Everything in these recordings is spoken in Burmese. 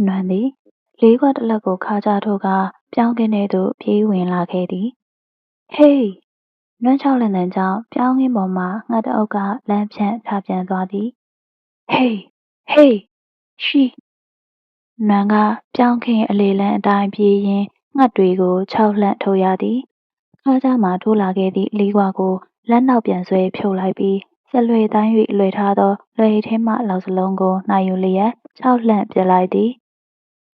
နွမ်းသည်လေးခွက်တစ်လက်ကိုခါကြထိုးကာပြောင်းခင်းထဲသို့ပြေးဝင်လာခဲ့သည်ဟေးနွမ်းချောက်လန့်သံကြောင့်ပြောင်းခင်းပေါ်မှငှက်တစ်အုပ်ကလမ်းဖြန့်ဖြာပြန်သွားသည်ဟေးဟေးရှိနွမ်းကပြောင်းခင်းအလေလံအတိုင်းပြေးရင်းငှက်တွေကိုခြောက်လှန့်ထိုးရသည်ခါးကြားမှထိုးလာခဲ့သည့်လေးခွကိုလက်နောက်ပြန်ဆွဲဖြုတ်လိုက်ပြီးစလွယ်တိုင်း၍လွယ်ထားသောလွယ်ထဲမှလောက်စလုံးကိုနှာယူလျက်ခြောက်လှန့်ပစ်လိုက်သည်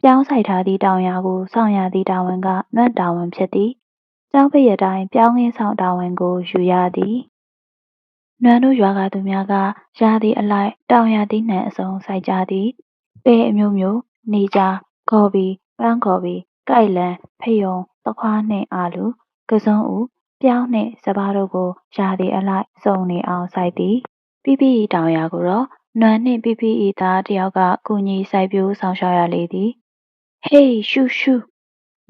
ပြောင်းဆိုင်ထားသည့်တောင်ယာကိုစောင့်ရသည့်တာဝန်ကနွမ်းတာဝန်ဖြစ်သည်ကျောင်းပိတ်အတိုင်းပြောင်းခင်းဆောင်တာဝန်ကိုယူရသည်နွမ်းတို့ရွာကသူများကရာသီအလိုက်တောင်ယာသီးနှံအစုံစိုက်ကြသည်ပဲအမျိုးမျိုးနေကြာဂေါ်ပီပန်းဂေါ်ပီကိုက်လန်ဖယုံသခွားနှင့်အာလူကစွန်းဦးပြောင်းနှင့်စပားတို့ကိုရာသီအလိုက်စုံနေအောင်စိုက်သည်ပိပိဤတောင်ယာကိုတော့နွမ်းနှင့်ပိပိဤသားတစ်ယောက်ကကူညီစိုက်ပျိုးဆောင်ရှောက်ရလေသည်ဟေးရှူရှူ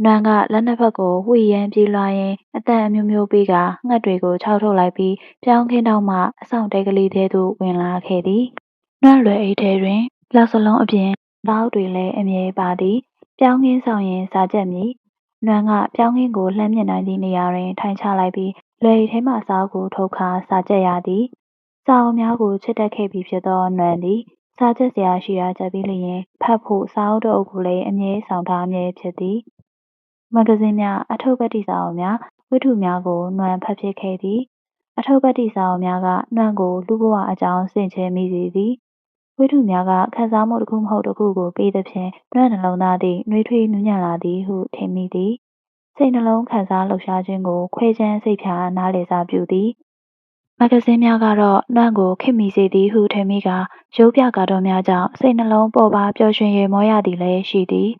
နွမ်းကလက်နှစ်ဖက်ကိုဝှေ့ယမ်းပြေးလွှားရင်းအတန်အမျိုးမျိုးပေးကာငှက်တွေကိုခြောက်ထုတ်လိုက်ပြီးပြောင်းခင်းတော့မှအဆောင်တဲကလေးထဲသို့ဝင်လာခဲ့သည်နွမ်းလွယ်အိတ်ထဲတွင်လောက်စလုံးအပြင်တောက်တွေလည်းအမြဲပါသည်ပြောင်းခင်းဆောင်ရင်စာချက်မည်နွမ်းကပြောင်းခင်းကိုလှမ်းမြင်နိုင်သည့်နေရာတွင်ထိုင်ချလိုက်ပြီးလွယ်အိတ်ထဲမှစာအုပ်ကိုထုတ်ခါစာချက်ရသည်စာအုပ်များကိုချစ်တတ်ခဲ့ပြီဖြစ်သောနွမ်းသည်စာချက်စရာရှိရာချက်ပြီးလျင်ဖတ်ဖို့စာအုပ်တစ်အုပ်ကိုလည်းအမြဲဆောင်ထားမြဲဖြစ်သည်မဂ္ဂဇင်းများအထုပ္ပတ္တိစာအုပ်များဝတ္ထုများကိုနွမ်းဖတ်ဖြစ်ခဲ့သည်အထုပ္ပတ္တိစာအုပ်များကနွမ်းကိုလူဘဝအကြောင်းဆင်ခြင်မိစေသည်ဝတ္ထုများကခန်းစားမှုတစ်ခုမဟုတ်တစ်ခုကိုပေးသဖြင့်နွမ်းနှလုံးသားသည်နှွေးထွေးနူးညံ့လာသည်ဟုထင်မိသည်စိတ်နှလုံးခံစားလှုပ်ရှားခြင်းကိုခွဲခြမ်းစိတ်ဖြာနားလည်စာပြုသည်မဂ္ဂဇင်းများကတော့နွမ်းကိုခေတ်မီစေသည်ဟုထင်မိကာရုပ်ပြကားတော်များကြောင့်စိတ်နှလုံးပေါ်ပါပျော်ရွှင်ရမောရသည်လည်းရှိသည်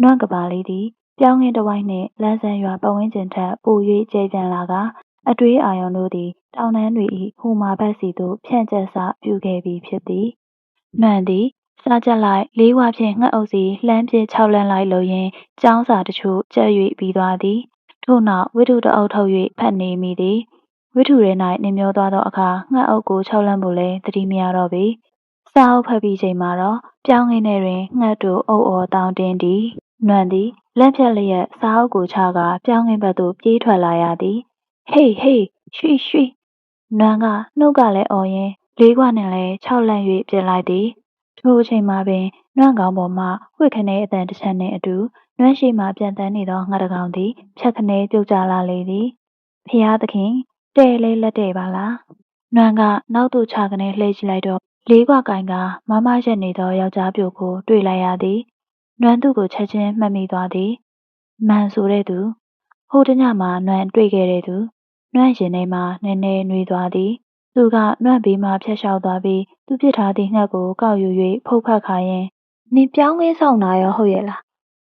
နွမ်းကပါလေးသည်ပြောင်းခင်းတစ်ဝိုက်နှင့်လန်းဆန်းရွာပတ်ဝန်းကျင်ထက်ပို၍ကျယ်ပြန့်လာကအတွေးအာရုံတို့သည်တောင်တန်းတွေ၏ဟူမာဘက်စီသို့ဖြန့်ကျက်စပြုခဲ့ပြီဖြစ်သည်နွမ်းသည်စားကြက်လိုက်လေးဝဖြင့်ငှက်အုပ်စီလှမ်းပစ်ခြောက်လှန့်လိုက်လိုရင်းကျောင်းစာတချို့ကျက်၍ပြီးသွားသည်ထို့နောက်ဝတ္ထုတစ်အုပ်ထုတ်၍ဖတ်နေမိသည်ဝတ္ထုထဲ၌နှင်မျောသွားသောအခါငှက်အုပ်ကိုခြောက်လှန့်ဖို့လည်းသတိမရတော့ပေစာအုပ်ဖတ်ပြီးချိန်မှာတော့ပြောင်းခင်းထဲတွင်ငှက်တို့အုပ်အော်တောင်းတင်းသည်နွမ်းသည်လက်ဖြတ်လျက်စာအုပ်ကိုချကာပြောင်းခင်းဘက်သို့ပြေးထွက်လာရသည်ဟေးဟေးရွှိရွှိနွမ်းကနှုတ်ကလည်းအော်ရင်းလေးခွနှင့်လည်းခြောက်လှန့်၍ပြစ်လိုက်သည်ထိုအချိန်မှာပင်နွမ်းကောင်းပေါ်မှဝှက်ခနဲအတန်တစ်ချက်နှင့်အတူနွမ်းရှိမှပြန်တန်းနေသောငှက်တစ်ကောင်သည်ဖြတ်ခနဲပြုတ်ကျလာလေသည်ဖျားသခင်တဲ့လေးလက်တဲ့ပါလားနွမ်းကနောက်သို့ချခနဲလှည့်ကြည့်လိုက်တော့လေးခွကင်ကမမရက်နေသောယောက်ျားပြိုကိုတွေ့လိုက်ရသည်နွမ်းသူ့ကိုချက်ချင်းမှတ်မိသွားသည်မန်ဆိုတဲ့သူဟိုတညမှာနွမ်းတွေ့ခဲ့တဲ့သူနွမ်းရင်ထဲမှာနည်းနည်းနှွေးသွားသည်သူကနွမ်းဘေးမှဖျက်လျှောက်သွားပြီးသူပစ်ထားသည့်ငှက်ကိုကောက်ယူ၍ဖုတ်ဖတ်ခါရင်နင်ပြောင်းခင်းဆောင်တာရောဟုတ်ရဲ့လား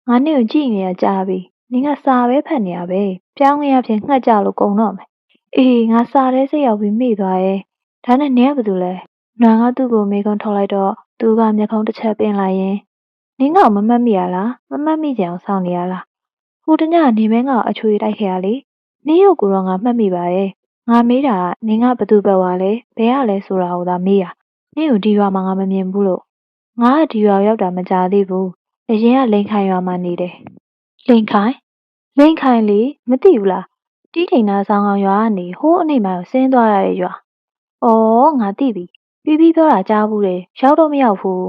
ငါနင့်ကိုကြည့်နေရကြားပြီနင်ကစာပဲဖတ်နေရပဲပြောင်းခင်းရဖြင့်ငှက်ကြလို့ကုန်တော့မယ်အေးငါစာထဲစိတ်ရောက်ပြီးမိသွားရဲ့ဒါနဲ့နင်ကဘာလုပ်လဲနွမ်းကသူ့ကိုမေးခွန်းထုတ်လိုက်တော့သူကမျက်ခုံးတစ်ချက်ပင်လိုက်ရင်နင်ကမမှတ်မိရလားမမှတ်မိကြအောင်စောင့်နေရလားဟိုတညနေမင်းကအချွေတိုက်ခဲ့ရလေနင်းရုပ်ကိုတော့ငါမှတ်မိပါရဲ့ငါမေးတာကနင်ကဘသူပဲဝါလဲဘယ်ကလဲဆိုတာကိုသာမေးတာနင့်ကိုဒီရွာမှာငါမမြင်ဘူးလို့ငါကဒီရွာရောက်တာမကြာသေးဘူးအရင်ကလိန်ခိုင်ရွာမှာနေတယ်လိန်ခိုင်လေမသိဘူးလားတီးထိန်နာဆောင်ကောင်ရွာကနေဟိုးအနိမ့်ပိုင်းကိုဆင်းသွားရတဲ့ရွာအော်ငါသိပြီပြီးပြောတာကြားဘူးတယ်ရောက်တော့မရောက်ဘူး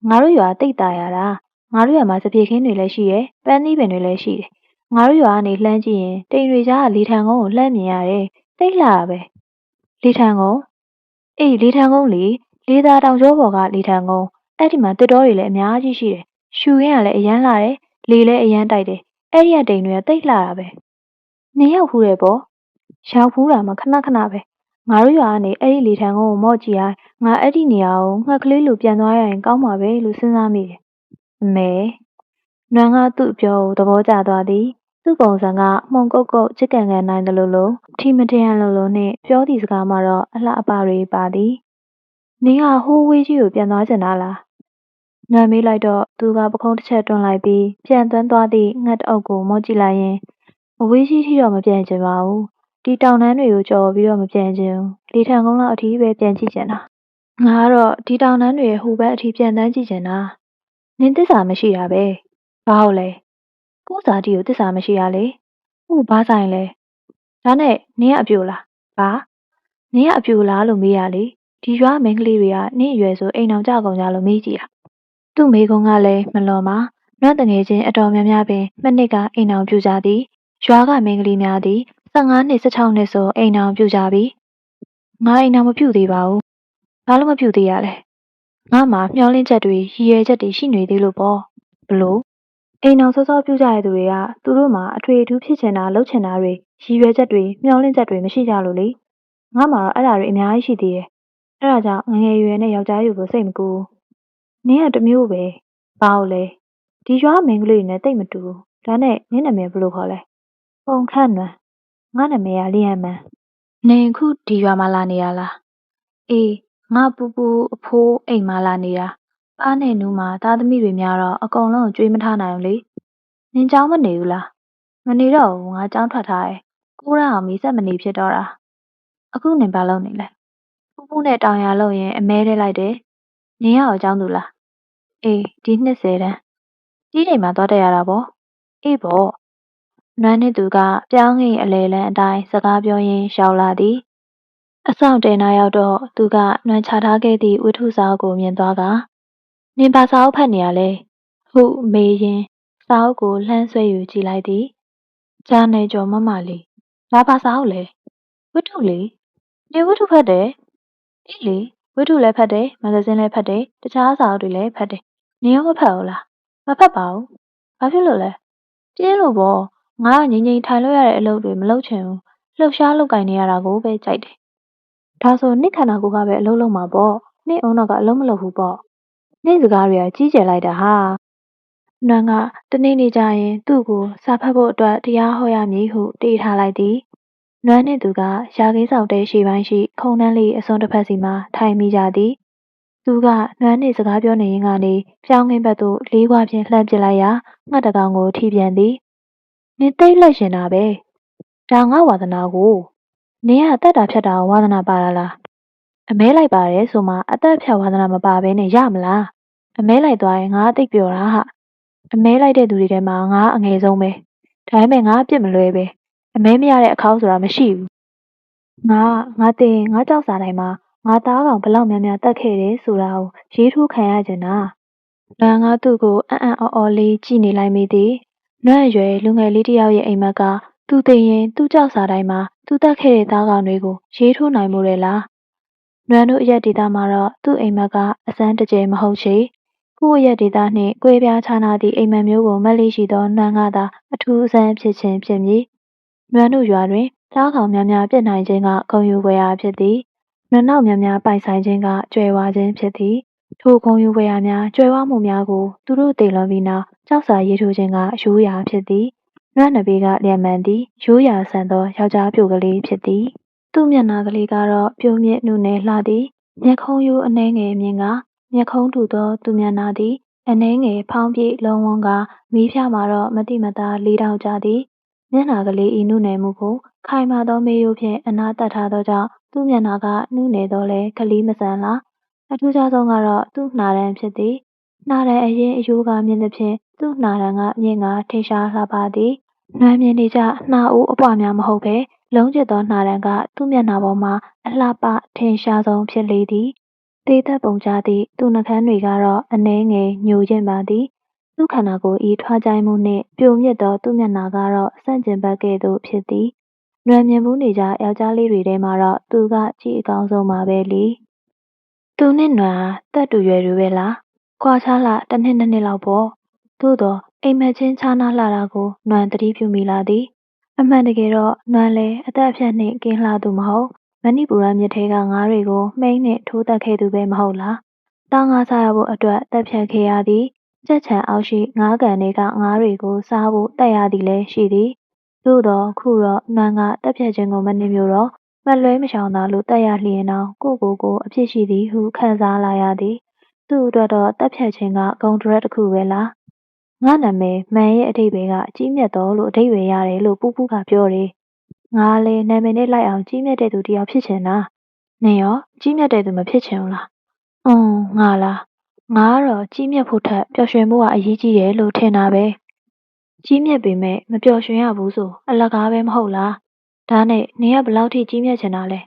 ငါတို့ရွာတိတ်တာရတာငါတို့ရွာမှာစပြေခင်းတွေလည်းရှိတယ်ပန်းသီးပင်တွေလည်းရှိတယ်ငါတို့ရွာကနေလှမ်းကြည့်ရင်တိမ်တွေကြားကလေထံကုန်းကိုလှမ်းမြင်ရတယ်တိတ်လှတာပဲလေထံကုန်းအေးလေထံကုန်းလေသာတောင်ကျောပေါ်ကလေထံကုန်းအဲ့ဒီမှာတစ်တော်တွေလည်းအများကြီးရှိတယ်ရှူရင်းကလည်းအရန်လှတယ်လေလည်းအရန်တိုက်တယ်အဲ့ဒီကတိမ်တွေကတိတ်လှတာပဲနေရောက်ဖူးတယ်ပေါ့ရောက်ဖူးတာမှခဏခဏပဲငါတို့ရွာကနေအဲ့ဒီလေထံကုန်းကိုမော့ကြည့်ရငါအဲ့ဒီနေရာကိုငှက်ကလေးလိုပြန်သွားရရင်ကောင်းပါပဲလို့စဉ်းစားမိတယ်အမေနွမ်းကသူ့ပြောကိုသဘောကျသွားသည်သူ့ပုံစံကမှုန်ကုတ်ကုတ်ချစ်ကန်ကန်နိုင်တယ်လို့ထီမထင်ဟန်လို့နဲ့ပြောသည့်စကားမှာတော့အလှအပတွေပါသည်နင်ကဟိုးဝေးကြီးကိုပြန်သွားချင်တာလားနွမ်းမေးလိုက်တော့သူကပခုံးတစ်ချက်တွန်းလိုက်ပြီးပြန်သွန်းသွားသည့်ငှက်တအုပ်ကိုမော့ကြည့်လိုက်ရင်အဝေးကြီးထိတော့မပြန်ချင်ပါဘူးဒီတောင်တန်းတွေကိုကြော်ပြီးတော့မပြန်ချင်ဘူးလေထံကုန်းလောက်အထီးပဲပြန်ကြည့်ချင်တာငါကတော့ဒီတောင်တန်းတွေဟိုဘက်အထီးပြန်တန်းကြည့်ချင်တာ နင်သစ္စာမရှိတာပဲဘာဟုတ်လဲကို့ဇာတိကိုသစ္စာမရှိရလေဟုတ်ဘာဆိုင်လဲဒါနဲ့နင်ကအပြိုလားဘာနင်ကအပြိုလားလို့မေးရလေဒီရွာမိန်းကလေးတွေကနင့်အရွယ်ဆိုအိမ်အောင်ကြကုန်ကြလို့မေးကြည့်တာသူ့မိကုံကလည်းမလွန်ပါနွမ်းတငယ်ချင်းအတော်များများပင်မနှစ်ကအိမ်အောင်ပြူကြသည်ရွာကမိန်းကလေးများသည်15နှစ်16နှစ်ဆိုအိမ်အောင်ပြူကြပြီငါအိမ်အောင်မပြူသေးပါဘူးဘာလို့မပြူသေးရလဲငါမှာမျောလင်းချက်တွေရည်ရွယ်ချက်တွေရှိနေသေးလို့ပေါ့ဘလို့အိမ်အောင်စောစောပြူကြတဲ့သူတွေကသူတို့မှာအထွေအထူးဖြစ်ချင်တာလုပ်ချင်တာတွေရည်ရွယ်ချက်တွေမျောလင်းချက်တွေမရှိကြလို့လေငါမှာတော့အဲ့ဒါတွေအများကြီးရှိသေးတယ်အဲ့ဒါကြောင့်ငငယ်ရွယ်နဲ့ယောက်ျားယူကိုစိတ်မကူနင်းကတမျိုးပဲဘာလို့လဲဒီရွာမိန်းကလေးနဲ့တိတ်မတူဒါနဲ့နင်းနာမည်ဘယ်လိုခေါ်လဲပုံခန့်နွမ်းငါနာမည်ကလျံမန်နင်ခုဒီရွာမှာလာနေရလားအေးငါပူပူအဖိုးအိမ်မှာလာနေတာပါးနဲ့နူးမှာသားသမီးတွေများတော့အကုန်လုံးကြွေးမထားနိုင်ဘူးလေနင်เจ้าမနေဘူးလားမနေတော့ဘူးငါเจ้าထွက်ထားတယ်ကိုရအောင်မီစက်မနေဖြစ်တော့တာအခုနင်ဘာလုပ်နေလဲပူပူနဲ့တောင်ရလို့ရင်အမဲထဲလိုက်တယ်နင်ရောအเจ้าသူလားအေးဒီ20တန်းကြီးချိန်မှာသွားတက်ရတာပေါ့အေးပေါ့နွမ်းနဲ့သူကပြောင်းငင်အလေလန်းအတိုင်းစကားပြောရင်းရှောက်လာသည်အဆောင်တင်နာရောက်တော့သူကနွမ်းချထားခဲ့သည့်ဝတ္ထုစာအုပ်ကိုမြင်သွားကနင်ဘာစာအုပ်ဖတ်နေရလဲဟုမေးရင်းစာအုပ်ကိုလှမ်းဆွဲယူကြည့်လိုက်သည်ဂျာနယ်ကျော်မမလေးဒါဘာစာအုပ်လဲဝတ္ထုလေနင်ဝတ္ထုဖတ်တယ်အေးလေဝတ္ထုလည်းဖတ်တယ်မဂ္ဂဇင်းလည်းဖတ်တယ်တခြားစာအုပ်တွေလည်းဖတ်တယ်နင်ရောမဖတ်ဘူးလားမဖတ်ပါဘူးဘာဖြစ်လို့လဲပြင်းလို့ပေါ့ငါကငိမ့်ငိမ့်ထိုင်လို့ရတဲ့အလုပ်တွေမလုပ်ချင်ဘူးလှုပ်ရှားလုပ်ကင်နေရတာကိုပဲကြိုက်တယ်ဒါဆိုနင့်ခန္ဓာကိုယ်ကပဲအလုပ်လုပ်မှာပေါ့နင့်အုံတော့ကအလုပ်မလုပ်ဘူးပေါ့နင့်စကားတွေကကြီးကျယ်လိုက်တာဟာနွမ်းကတနေ့နေ့ကျရင်သူ့ကိုစာဖတ်ဖို့အတွက်တရားဟောရမည်ဟုတေးထားလိုက်သည်နွမ်းနှင့်သူကရာခင်းဆောင်တဲရှေ့ပိုင်းရှိခုံနှန်းလေးအစွန်းတစ်ဖက်စီမှထိုင်မိကြသည်သူကနွမ်းနှင့်စကားပြောနေရင်းကနေပြောင်းခင်းဘက်သို့လေးခွာဖြင့်လှမ်းပစ်လိုက်ရာငှက်တကောင်ကိုထိပြန်သည်နင်သိမ့်လိုက်ရှင်တာပဲဒါငါဝါသနာကိုနင်ကတက်တာဖြတ်တာဝါသနာပါလားအမဲလိုက်ပါတယ်ဆိုမှအသက်ဖြတ်ဝါသနာမပါဘဲနဲ့ရမလားအမဲလိုက်သွားရင်ငါအသိပျော်တာဟာအမဲလိုက်တဲ့သူတွေထဲမှာငါအငယ်ဆုံးပဲဒါပေမဲ့ငါအပြစ်မလွဲပဲအမဲမရတဲ့အခေါက်ဆိုတာမရှိဘူးငါတင်ငါကြောက်စာတိုင်းမှာငါသားကောင်ဘလောက်များများတက်ခဲ့တယ်ဆိုတာကိုရေးထိုးခံရကျင်တာနွမ်းကသူ့ကိုအံ့အော်လေးကြည့်နေလိုက်မိသည်နွမ်းအရွယ်လူငယ်လေးတစ်ယောက်ရဲ့အိမ်မက်ကသူသိရင်သူ့ကြောက်စာတိုင်းမှာသူတက်ခဲ့တဲ့သားကောင်တွေကိုရေးထိုးနိုင်မို့လေလားနွမ်းတို့အရက်ဒေသမှာတော့သူ့အိမ်မက်ကအစမ်းတကျယ်မဟုတ်ချေကိုယ့်အရက်ဒေသနှင့်ကွဲပြားခြားနာသည့်အိမ်မက်မျိုးကိုမက်လေးရှိသောနွမ်းကသာအထူးအဆန်းဖြစ်ခြင်းဖြစ်မည်နွမ်းတို့ရွာတွင်သားကောင်များများပြစ်နိုင်ခြင်းကဂုံယူဖွယ်ရာဖြစ်သည်နွမ်းနောက်များများပိုင်ဆိုင်ခြင်းကကျွယ်ဝခြင်းဖြစ်သည်ထိုဂုံယူဖွယ်ရာများကျွယ်ဝမှုများကိုသူတို့သိလွန်ပြီးနောက်ကြောက်စာရေးထိုးခြင်းကရိုးရာဖြစ်သည်နွမ်းနဘေးကလျံမှန်သည်ရိုးရာဆန်သောယောက်ျားပြိုကလေးဖြစ်သည်သူ့မျက်နှာကလေးကတော့ပြုံးမြင့်နုနယ်လှသည်မျက်ခုံးရိုးအနှဲငယ်မြင်ကမျက်ခုံးတူသောသူမျက်နှာသည်အနှဲငယ်ဖောင်းပြည့်လုံးဝန်းကမီးဖြာမှာတော့မတိမတာလေးတောင်ကြသည်မျက်နှာကလေးဤနုနယ်မှုကိုခိုင်မာသောမေးရိုးဖြင့်အနားတက်ထားသောကြောင့်သူ့မျက်နှာကနုနယ်သောလဲကလေးမဆန်လားအထူးခြားဆုံးကတော့သူ့နှာရန်ဖြစ်သည်နှာရန်အရင်အယိုးကမြင်သဖြင့်သူ့နှာရန်ကမြင့်ကထင်ရှားလှပသည်နွမ်းမြင်နေကြနှာဦးအပွားများမဟုတ်ပဲလုံးကျစ်သောနှာရန်ကသူ့မျက်နှာပေါ်မှာအလှပထင်ရှားဆုံးဖြစ်လေသည်သေသက်ပုံကြသည့်သူ့နှကန်းတွေကတော့အနှဲငယ်ညိုကျင့်ပါသည်သူ့ခန္ဓာကိုယ်ဤထွားကြိုင်မှုနှင့်ပြိုမြစ်သောသူ့မျက်နှာကတော့ဆန့်ကျင်ဘက်ကဲ့သို့ဖြစ်သည်နွမ်းမြင်မှုနေကြယောက်ျားလေးတွေထဲမှာတော့သူကကြည့်အကောင်းဆုံးပါပဲလေသူနှင့်နွမ်းတက်တူရွယ်တွေပဲလားခွာခြားလာတစ်နှစ်နှစ်နှစ်လောက်ပေါ့သို့တော့အိမ်မက်ချင်းခြားနားလာတာကိုနွမ်းသတိပြုမိလာသည်အမှန်တကယ်တော့နွမ်းလည်းအသက်အဖြတ်နှင့်ကင်းလှသူမဟုတ်မဏိပူရမြစ်ထဲကငါးတွေကိုမှိန်းနှင့်ထိုးတက်ခဲ့သူပဲမဟုတ်လားသားငါးစားရဖို့အတွက်တက်ဖြတ်ခဲ့ရသည်ကြက်ချံအောက်ရှိငါးကန်တွေကငါးတွေကိုစားဖို့တက်ရသည်လည်းရှိသည်သို့တော့ခုတော့နွမ်းကတက်ဖြတ်ခြင်းကိုမနှိမ့်မျိုးတော့မလွဲမရှောင်သာလို့တက်ရလျင်တော့ကိုအဖြစ်ရှိသည်ဟုခံစားလာရသည်သူ့အတွက်တော့တက်ဖြတ်ခြင်းကဂုံဒရက်တစ်ခုပဲလားငါနာမည်မှန်ရဲ့အဓိပ္ပာယ်ကကြီးမြတ်တော်လို့အဓိပ္ပာယ်ရတယ်လို့ပူပူကပြောတယ်ငါလည်းနာမည်နဲ့လိုက်အောင်ကြီးမြတ်တဲ့သူတစ်ယောက်ဖြစ်ချင်တာနင်ရောကြီးမြတ်တဲ့သူမဖြစ်ချင်ဘူးလားငါလား ငါကတော့ကြီးမြတ်ဖို့ထက်ပျော်ရွှင်မှုကအရေးကြီးတယ်လို့ထင်တာပဲကြီးမြတ်ပေမဲ့မပျော်ရွှင်ရဘူးဆိုအလကားပဲမဟုတ်လားဒါနဲ့နင်ကဘယ်လောက်ထိကြီးမြတ်ချင်တာလဲ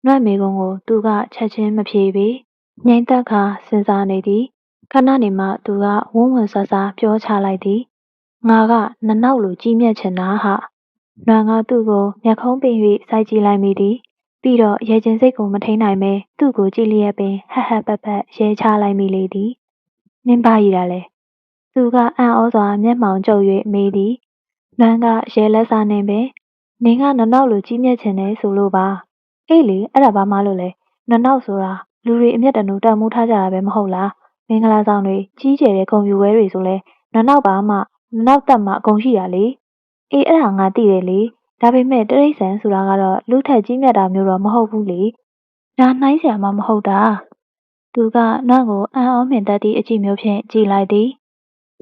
နှွက်မေကုန်းကိုသူကချက်ချင်းမဖြေပေငြိမ်သက်ခါစဉ်းစားနေသည်ခဏနေမှသူကဝန်းဝင်ဆဆပြောချလိုက်သည်ငါကနနောက်လိုကြီးမြတ်ချင်တာဟာနွမ်းကသူ့ကိုမျက်ခုံးပင်၍စိုက်ကြည့်လိုက်မိသည်ပြီးတော့ရဲချင်းစိတ်ကိုမထိန်နိုင်ပဲသူ့ကိုကြည့်လျက်ပင်ဟဟပပရဲချလိုက်မိလေသည်နင်းပါရည်တာလဲသူကအံ့ဩစွာမျက်မှောင်ကျုပ်၍မေးသည်နန်းကရဲလက်စားနှင့်ပင်နင်းကနနောက်လိုကြီးမြတ်ချင်တယ်ဆိုလို့ပါအေးလေအဲ့ဒါဘာမှလို့လဲနနောက်ဆိုတာလူတွေအမျက်တနူတန်မိုးထားကြတာပဲမဟုတ်လားမင်္ဂလာဆောင်တွေကြီးကျယ်တဲ့ဂုံပြူဝဲတွေဆိုလဲနနောက်ပါမှနနောက်တက်မှအကုန်ရှိတာလေအေးအဲ့ဒါငါသိတယ်လေဒါပေမဲ့တရိษံဆိုတာကတော့လူထက်ကြီးမြတ်တာမျိုးတော့မဟုတ်ဘူးလေဒါနှိုင်းဆရာမှမဟုတ်တာသူကနွန့်ကိုအံ့ဩမြင်တတ်သည့်အကြည့်မျိုးဖြင့်ကြည့်လိုက်သည်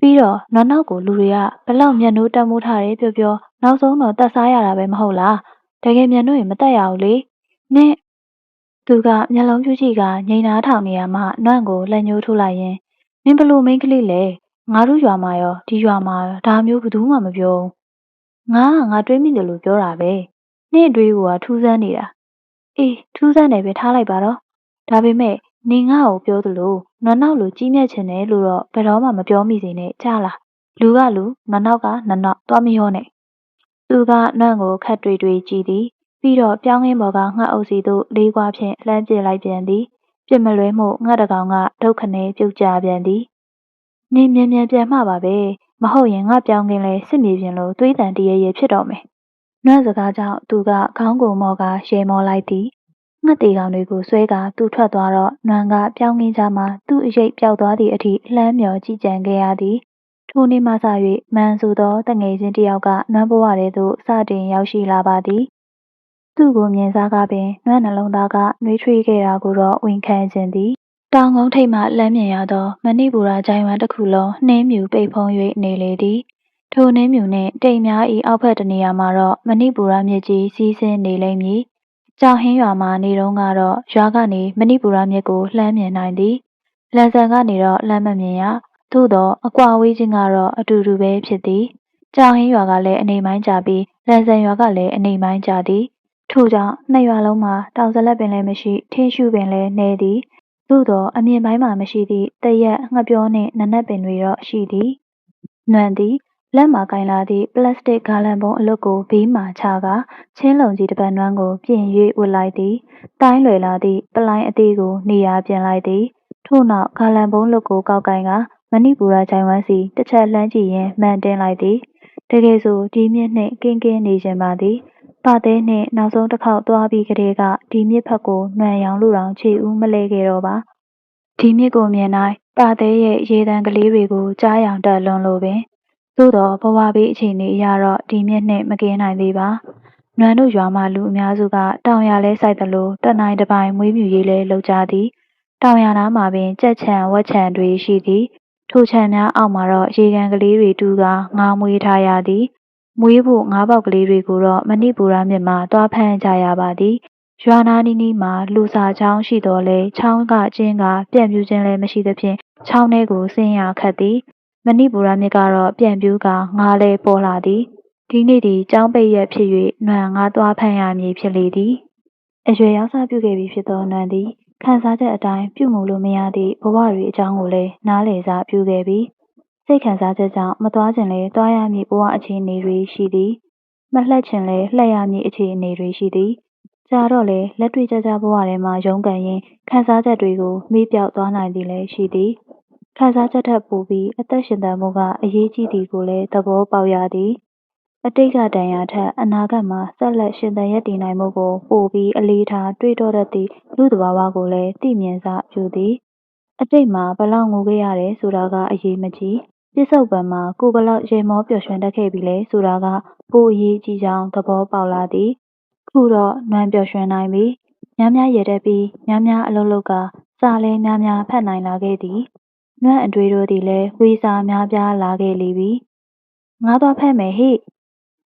ပြီးတော့နောက်ကိုလူတွေကဘလောက်မျက်နှိုးတက်မိုးထားတယ်ပြောနောက်ဆုံးတော့တက်စားရတာပဲမဟုတ်လားတကယ်မျက်နှိုးရင်မတက်ရဘူးလေနင့်သူကမျက်လုံးပြူးကြည့်ကငိန်နာထောင်နေရမှနွန့်ကိုလက်ညှိုးထိုးလိုက်ရင်နင်ဘလို့မိန်းကလေးလဲငါတို့ရွာမှာရောဒီရွာမှာရောဒါမျိုးဘယ်သူမှမပြောငါတွေးမိတယ်လို့ပြောတာပဲနင့်အတွေးကထူးဆန်းနေတာအေးထူးဆန်းတယ်ပဲထားလိုက်ပါတော့ဒါပေမဲ့နင်ငါ့ကိုပြောသလိုနောက်လိုကြီးမြတ်ချင်တယ်လို့တော့ဘယ်တော့မှမပြောမိစေနဲ့ကြားလားလူကလူနောက်ကနောက်သွားမရောနဲ့သူကနွန့်ကိုခတ်တွေ့ကြည့်သည်ပြီးတော့ပြောင်းရင်းပေါ်ကငှက်အုပ်စီသို့လေးကွာဖြင့်လှမ်းပစ်လိုက်ပြန်သည်ပြစ်မလွဲမှုငှက်တကောင်ကဒုက္ခနဲ့ပြုတ်ကျပြန်သည်နင်မြန်ပြန်မှပါပဲမဟုတ်ရင်ငါပြောင်းကင်းလဲစစ်မြေပြင်လိုသွေးတန်တရရဲဖြစ်တော့မယ်နွန့်စကားကြောင့်သူကခေါင်းကိုမော့ကရေမောလိုက်သည်ငှက်တေကောင်တွေကိုဆွဲကသူ့ထွက်သွားတော့နွမ်းကပြောင်းကင်းကြမှာသူ့အရိပ်ပျောက်သွားသည့်အထိလှမ်းမြော်ကြည့်ကြံခဲ့ရသည်ထိုနေ့မှစ၍မန်ဆိုသောတငယ်ချင်းတယောက်ကနွမ်းဘဝထဲသို့စတင်ရောက်ရှိလာပါသည်သူ့ကိုမြင်စားကားပင်နွမ်းနှလုံးသားကနှွေးထွေးခဲ့တာကိုတော့ဝန်ခံခြင်းသည်တောင်ကုန်းထိပ်မှလမ်းမြင်ရသောမဏိပူရဂျိုင်ဝမ်တစ်ခုလုံးနှင်းမြူပိတ်ဖုံး၍နေလေသည်ထိုနှင်းမြူနှင့်တိမ်များ၏အောက်ဘက်တနေရာမှာတော့မဏိပူရမြစ်ကြီးစီးဆင်းနေလိမ့်မည်ကြောင်ဟင်းရွာမှာနေတော့ကတော့ရွာကနေမဏိပူရမြစ်ကိုလှမ်းမြင်နိုင်သည်လန်ဆန်ကနေတော့လှမ်းမမြင်ရသို့တော့အကွာဝေးခြင်းကတော့အတူတူပဲဖြစ်သည်ကြောင်ဟင်းရွာကလည်းအနေမိုင်းကြပြီးလန်ဆန်ရွာကလည်းအနေမိုင်းကြသည်ထို့ကြောင့်နှစ်ရွာလုံးမှာတောင်စလက်ပင်လည်းမရှိထင်းရှူပင်လည်းနေသည်သို့တော့အမြင့်ပိုင်းမှာမရှိသည့်တရက်ငှက်ပြောနှင့်နနက်ပင်တွေတော့ရှိသည်နွန့်သည်လက်မှာကင်လာသည့်ပလတ်စတစ်ဂါလံပုံအလွတ်ကိုဘေးမှချကာချင်းလုံကြီးတစ်ပတ်နွမ်းကိုပြင်၍ဝတ်လိုက်သည်တိုင်းလွယ်လာသည့်ပလိုင်းအသေးကိုနေရာပြင်လိုက်သည်ထို့နောက်ဂါလံပုံလွတ်ကိုကောက်ကင်ကမဏိပူရဂျိုင်ဝမ်စီတစ်ချက်လှမ်းကြည့်ရင်မှန်တင်လိုက်သည်တကယ်ဆိုဒီမြစ်နှင့်ကင်းနေခြင်းပါသည်ပါသေးနှင့်နောက်ဆုံးတစ်ခေါက်သွားပြီးကတည်းကဒီမြစ်ဖက်ကိုနှွန်ရောင်လူတောင်ခြေဦးမလဲခဲ့တော့ပါဒီမြစ်ကိုမြင်တိုင်းပါသေးရဲ့ရေတံကလေးတွေကိုကြားရောင်တက်လွန်လိုပင်သို့တော့ဘဝဘေးအခြေအနေအရတော့ဒီမြစ်နှင့်မကင်းနိုင်သေးပါနွမ်းတို့ရွာမှလူအများစုကတောင်ရလဲစိုက်သလိုတနိုင်တစ်ပိုင်မွေးမြူရေးလဲလုပ်ကြသည်တောင်ရနားမှာပင်ကြက်ချံဝက်ချံတွေရှိသည်ထိုခြံများအောက်မှာတော့ရေကန်ကလေးတွေတူကငါးမွေးထားရသည်မွေးဖို့ငါးပေါက်ကလေးတွေကိုတော့မဏိပူရမြစ်မှာတွားဖမ်းကြရပါသည်ရွာနာနီးနီးမှာလူစာချောင်းရှိတော်လဲချောင်းကကျင်းကပြန့်ပြူးခြင်းလည်းမရှိသဖြင့်ချောင်းထဲကိုဆင်းရခတ်သည်မဏိပူရမြစ်ကတော့ပြန့်ပြူးကငါးလဲပေါ်လာသည်ဒီနေ့ဒီကျောင်းပိတ်ရက်ဖြစ်၍နွမ်းငါးသွားဖမ်းရမည်ဖြစ်လေသည်အရွယ်ရောက်စားပြုခဲ့ပြီဖြစ်သောနွမ်းသည်ခံစားချက်အတိုင်းပြုမှုလို့မရသည့်ဘဝတွေအကြောင်းကိုလည်းနားလည်စားပြုခဲ့ပြီစိတ်ခံစားချက်ကြောင့်မသွားခြင်းလဲသွားရမည့်ဘဝအခြေအနေတွေရှိသည်မလှက်ခြင်းလဲလှက်ရမည့်အခြေအနေတွေရှိသည်ကြာတော့လေလက်တွေ့ကြကြဘဝထဲမှာရုန်းကန်ရင်ခံစားချက်တွေကိုမေ့ပြောက်သွားနိုင်သည်လည်းရှိသည်ခံစားချက်ထက်ပိုပြီးအသက်ရှင်သန်မှုကအရေးကြီးသည်ကိုလည်းသဘောပေါက်ရသည်အတိတ်ကတန်ရာထက်အနာဂတ်မှာဆက်လက်ရှင်သန်ရည်တည်နိုင်မှုကိုပိုပြီးအလေးထားတွေးတောတတ်သည့်လူသဘာဝကိုလည်းသိမြင်စပြုသည်အတိတ်မှာဘလောက်ငိုခဲ့ရတယ်ဆိုတာကအရေးမကြီးပြစ္ဆုတ်ပံမှာကိုဘလောက်ရေမောပျော်ရွှင်တတ်ခဲ့ပြီလဲဆိုတာကပိုအရေးကြီးကြောင်းသဘောပေါက်လာသည်ခုတော့နွမ်းပျော်ရွှင်နိုင်ပြီများရတဲ့ပြီးများအလုပ်လုပ်ကစာလဲများဖတ်နိုင်လာခဲ့သည်နွမ်းအတွေ့တို့သည်လည်းဝေစာများပြားလာခဲ့လေပြီငါသွားဖတ်မယ်ဟိ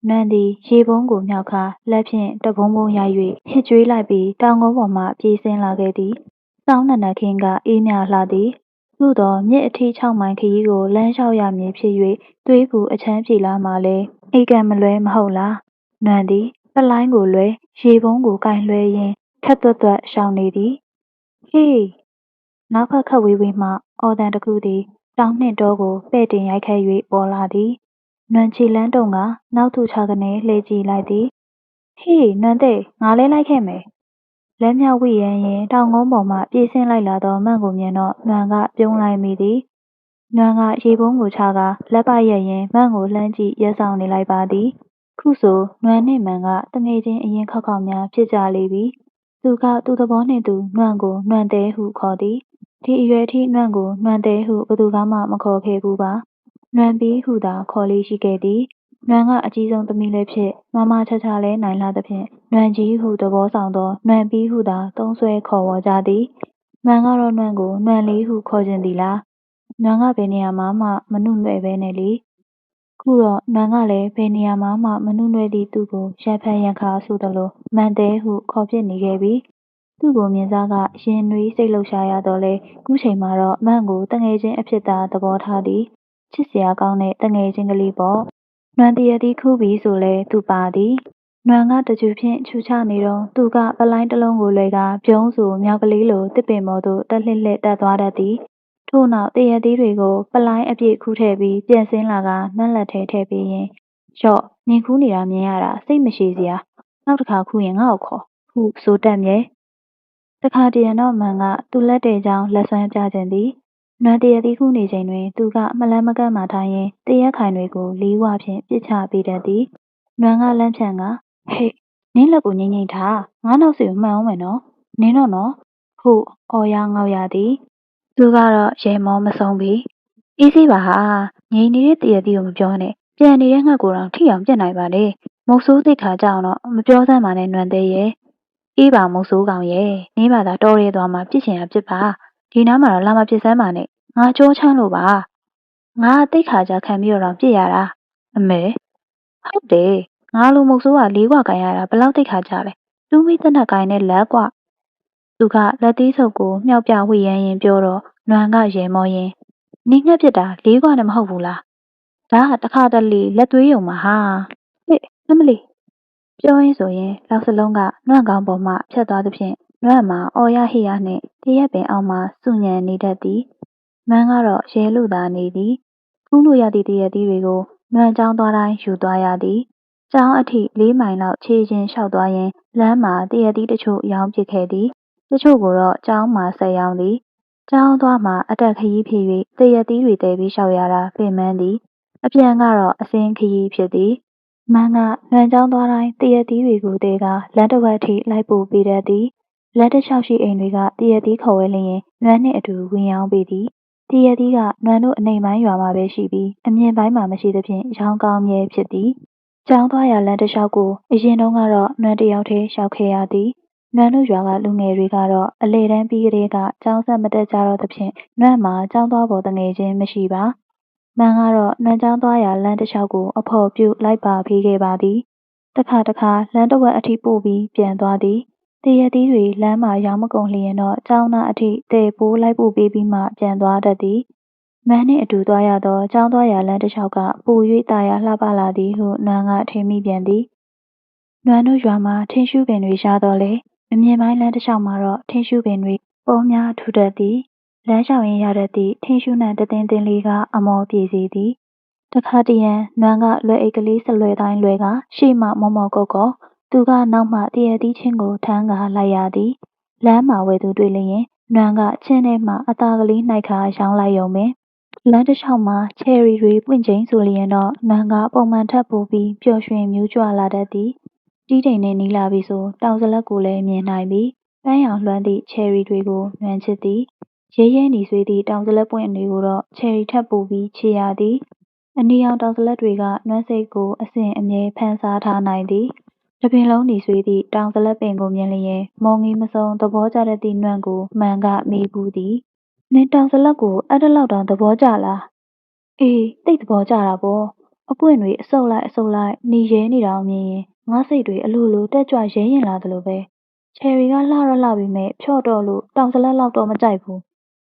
နွမ်းသည်ရေပုံးကိုမြောက်ခါလက်ဖြင့်တဘုံရိုက်၍ဟစ်ကြွေးလိုက်ပြီးတောင်ကုန်းပေါ်မှပြေးဆင်းလာခဲ့သည် စောင်းနက်နက်ခင်းကအေးမြလှသည်သို့သောမြစ်အထိ6မိုင်ခရီးကိုလမ်းလျှောက်ရမည်ဖြစ်၍သွေးပူအချမ်းပြေလာမှလည်းအိတ်ကံမလွဲမဟုတ်လားနွမ်းသည်ပလိုင်းကိုလွဲရေပုံးကိုကင်လွှဲရင်းခက်သွက်သွက်ရှောင်နေသည်ဟေးနောက်ခတ်ဝေးဝေးမှအော်တန်တစ်ခုသည်တောင်နှင့်တောကိုပဲ့တင်ရိုက်ခတ်၍ပေါ်လာသည်နွမ်းချီလန်းတုံကနောက်သူချကနေလှည့်ကြည့်လိုက်သည်ဟေးနွမ်းသိငါလဲလိုက်ခဲ့မယ်လက်မြောက်ဝိရမ်းရင်တောင်ကုန်းပေါ်မှပြေးဆင်းလိုက်လာသောမန့်ကိုမြင်တော့နွမ်းကပြုံးလိုက်မိသည်နွမ်းကရေပုံးကိုချကာလက်ပရက်ရင်မန့်ကိုလှမ်းကြည့်ရက်ဆောင်နေလိုက်ပါသည်ခုဆိုနွမ်းနှင့်မန့်ကတငယ်ချင်းအရင်ခောက်ခောက်များဖြစ်ကြလေပြီသူကသူ့သဘောနှင့်သူနွမ်းကိုနွမ်းသေးဟုခေါ်သည်ဒီအရွယ်ထိနွမ်းကိုနွမ်းသေးဟုဘသူကမှမခေါ်ခဲ့ဘူးပါနွမ်းပြီးဟုသာခေါ်လေးရှိခဲ့သည်နွမ်းကအကြီးဆုံးသမီးလည်းဖြစ်မမချာချာလည်းနိုင်လာသဖြင့်နွမ်းကြီးဟုသဘောဆောင်သောနွမ်းပြီးဟုသာသုံးဆွဲခေါ်ဝေါ်ကြသည်မန်ကတော့နွမ်းကိုနွမ်းလေးဟုခေါ်ခြင်းသည်လားနွမ်းကဘယ်နေရာမှမနှုတ်နွဲ့ပဲနဲ့လေခုတော့နွမ်းကလည်းဘယ်နေရာမှမနှုတ်နွဲ့သည့်သူ့ကိုရံဖန်ရံခါဆိုသလိုမန်သေးဟုခေါ်ဖြစ်နေခဲ့ပြီသူ့ကိုမြင်စားကရင်နွေးစိတ်လှုပ်ရှားရတော့လေခုချိန်မှာတော့မန့်ကိုတငယ်ချင်းအဖြစ်သာသဘောထားသည်ချစ်စရာကောင်းတဲ့တငယ်ချင်းကလေးပေါ့နွမ်းတရသည်ခူးပြီးဆိုလဲသူပါသည်နွမ်းကတကြူဖြင့်ချူချနေတော့သူကပလိုင်းတစ်လုံးကိုလွယ်ကပြုံးဆိုမြောက်ကလေးလိုတစ်ပင်ပေါ်သို့တက်လှစ်လှစ်တက်သွားတတ်သည်ထို့နောက်တရသည်တွေကိုပလိုင်းအပြည့်ခူးထည့်ပြီးပြန်ဆင်းလာကနတ်လက်ထဲထည့်ပေးရင်ရော့နင်ခူးနေတာမြင်ရတာစိတ်မရှိစရာနောက်တစ်ခါခူးရင်ငါ့ကိုခေါ်ဟုဆိုတတ်မြဲတခါတရံတော့မန်ကသူ့လက်တဲ့ကြောင်းလက်ဆွမ်းပြခြင်းသည်နွမ်းတရသည်ခူးနေချိန်တွင်သူကမလန်းမကန့်မှထိုင်ရင်တရက်ခိုင်တွေကိုလေးဝဖြင့်ပစ်ချပေးတတ်သည်နွမ်းကလန့်ဖြန့်ကဟေ့နင်းလက်ကိုငိမ့်ငိမ့်ထားငါနောက်စီကိုမှန်အောင်မယ်နော်နင်းတော့နော်ဟုအော်ရငေါက်ရသည်သူကတော့ရေမောမဆုံးပြီအေးစေးပါဟာငိမ့်နေတဲ့တရသည်ကိုမပြောနဲ့ပြန်နေတဲ့ငှက်ကိုတော့ထိအောင်ပြက်နိုင်ပါလေမုတ်ဆိုးသိခါကြအောင်တော့မပြောစမ်းပါနဲ့နွမ်းသေးရဲ့အေးပါမုတ်ဆိုးကောင်ရဲ့နင်းပါသာတော်ရဲသွားမှပြစ်ချင်ရပြစ်ပါဒီနားမှာတော့လာမပြစ်စမ်းပါနဲ့ငါကြောချမ်းလို့ပါငါသိခါကြခံပြီးတော့ပြစ်ရတာအမေဟုတ်တယ်ငါလိုမုတ်ဆိုးကလေးကွာကန်ရတာဘလောက်သိခါကြလဲတူးမိတဲ့နှက်ကိုင်းနဲ့လက်ကွသူကလက်သေးဆုပ်ကိုမြောက်ပြဝှေ့ရမ်းရင်ပြောတော့နွမ်းကရေမောရင်နင်းငှက်ပြစ်တာလေးကွာနဲ့မဟုတ်ဘူးလားဒါကတခါတလေလက်သွေးယုံမှာဟာဟေ့နမလီပြောရင်းဆိုရင်လောက်စလုံးကနွန့်ကောင်းပေါ်မှဖြတ်သွားသဖြင့်နွန့်မှာအော်ရဟိရနှင့်တရက်ပင်အောက်မှစုညံနေတတ်သည်မန်းကတော့ရဲလူသာနေသည်ကူးလို့ရသည့်တရက်သီးတွေကိုနွန့်ချောင်းသွားတိုင်းယူသွားရသည်ကျောင်းအထိ4မိုင်လောက်ခြေချင်းလျှောက်သွားရင်လမ်းမှာတရက်သီးတချို့ရောင်းပစ်ခဲ့သည်တချို့ကိုတော့ကျောင်းမှာဆက်ရောင်းသည်ကျောင်းသွားမှအတက်ခရီးဖြစ်၍တရက်သီးတွေတဲပြီးလျှောက်ရတာပင်မန်းသည်အပြန်ကတော့အစင်းခရီးဖြစ်သည်မန်းကလွမ်းကျောင်းသွားတိုင်းတရက်သီးတွေကိုတဲကလမ်းတစ်ဝက်ထိလိုက်ပို့ပေးတတ်သည်လမ်းတစ်လျှောက်ရှိအိမ်တွေကတရက်သီးခေါ်ဝဲလျင်နွမ်းနှင့်အတူဝင်ရောင်းပေးသည်တရက်သီးကနွမ်းတို့အနှိမ်ပိုင်းရွာမှာပဲရှိပြီးအမြင့်ပိုင်းမှာမရှိသဖြင့်ရောင်းကောင်းမြဲဖြစ်သည်ကျောင်းသွားရာလမ်းတစ်လျှောက်ကိုအရင်တုန်းကတော့နွမ်းတစ်ယောက်တည်းလျှောက်ခဲ့ရသည်နွမ်းတို့ရွာကလူငယ်တွေကတော့အလေတန်းပြီးကလေးကကျောင်းဆက်မတက်ကြတော့သဖြင့်နွမ်းမှာကျောင်းသွားပေါ်တငယ်ချင်းမရှိပါမန်းကတော့နွမ်းကျောင်းသွားရာလမ်းတစ်လျှောက်ကိုအဖော်ပြုလိုက်ပါပေးခဲ့ပါသည်တခါလမ်းတစ်ဝက်အထိပို့ပြီးပြန်သွားသည်တရက်သီးတွေလမ်းမှာရောင်းမကုန်လျင်တော့ကျောင်းသားအထိတဲပိုးလိုက်ပို့ပေးပြီးမှပြန်သွားတတ်သည်မန်းနှင့်အတူသွားရသောကျောင်းသွားရာလမ်းတစ်လျှောက်ကပို၍တာယာလှပလာသည်ဟုနွမ်းကထင်မိပြန်သည်နွမ်းတို့ရွာမှာထင်းရှူးပင်တွေရှားတော့လေအမြင့်ပိုင်းလမ်းတစ်လျှောက်မှာတော့ထင်းရှူးပင်တွေပေါများထူတတ်သည်လမ်းလျှောက်ရင်းရတတ်သည့်ထင်းရှူးနှံတသိန်းသိန်းလေးကအမောပြေစေသည်တခါတရံနွမ်းကလွယ်အိတ်ကလေးဆလွယ်တိုင်းလွယ်ကရှေ့မှမော့မော့ကော့ကော့သူကနောက်မှတရသီးချင်းကိုထမ်းကာလိုက်ရသည်လမ်းမှာဝယ်သူတွေ့လျင်နွမ်းကချင်းထဲမှအသားကလေးနှိုက်ခါရောင်းလိုက်ရုံပင်လမ်းတစ်လျှောက်မှာချယ်ရီတွေပွင့်ချိန်ဆိုလျင်တော့နွမ်းကပုံမှန်ထပ်ပို့ပြီးပျော်ရွှင်မြူးကြွလာတတ်သည်တီးတိမ်နဲ့နီးလာပြီဆိုတောင်စလက်ကိုလည်းမြင်နိုင်ပြီပန်းရောင်လွှမ်းသည့်ချယ်ရီတွေကိုနွမ်းချစ်သည်ရဲရဲနီဆွေးသည့်တောင်စလက်ပွင့်တွေကိုတော့ချယ်ရီထပ်ပို့ပြီးချေရသည်အနီရောင်တောင်စလက်တွေကနွမ်းစိတ်ကိုအစဉ်အမြဲဖန်ဆားထားနိုင်သည်တပင်လုံးနီဆွေးသည့်တောင်စလက်ပင်ကိုမြင်လျင်မောင်ငီမစုံသဘောကျတတ်သည့်နွမ်းကိုမှန်ကမေးဘူးသည်နင်တောင်စလက်ကိုအဲ့ဒါလောက်တောင်သဘောကျလားအေးတိတ်သဘောကျတာပေါ့အပွင့်တွေအစုပ်လိုက်နီရဲနေတာမြင်ရင်ငါစိတ်တွေအလိုလိုတက်ကြွရဲရင်လာသလိုပဲ ချယ်ရီကလှတော့လှပြီမဲ့ဖြော့တော့လို့တောင်စလက်လောက်တော့မကြိုက်ဘူး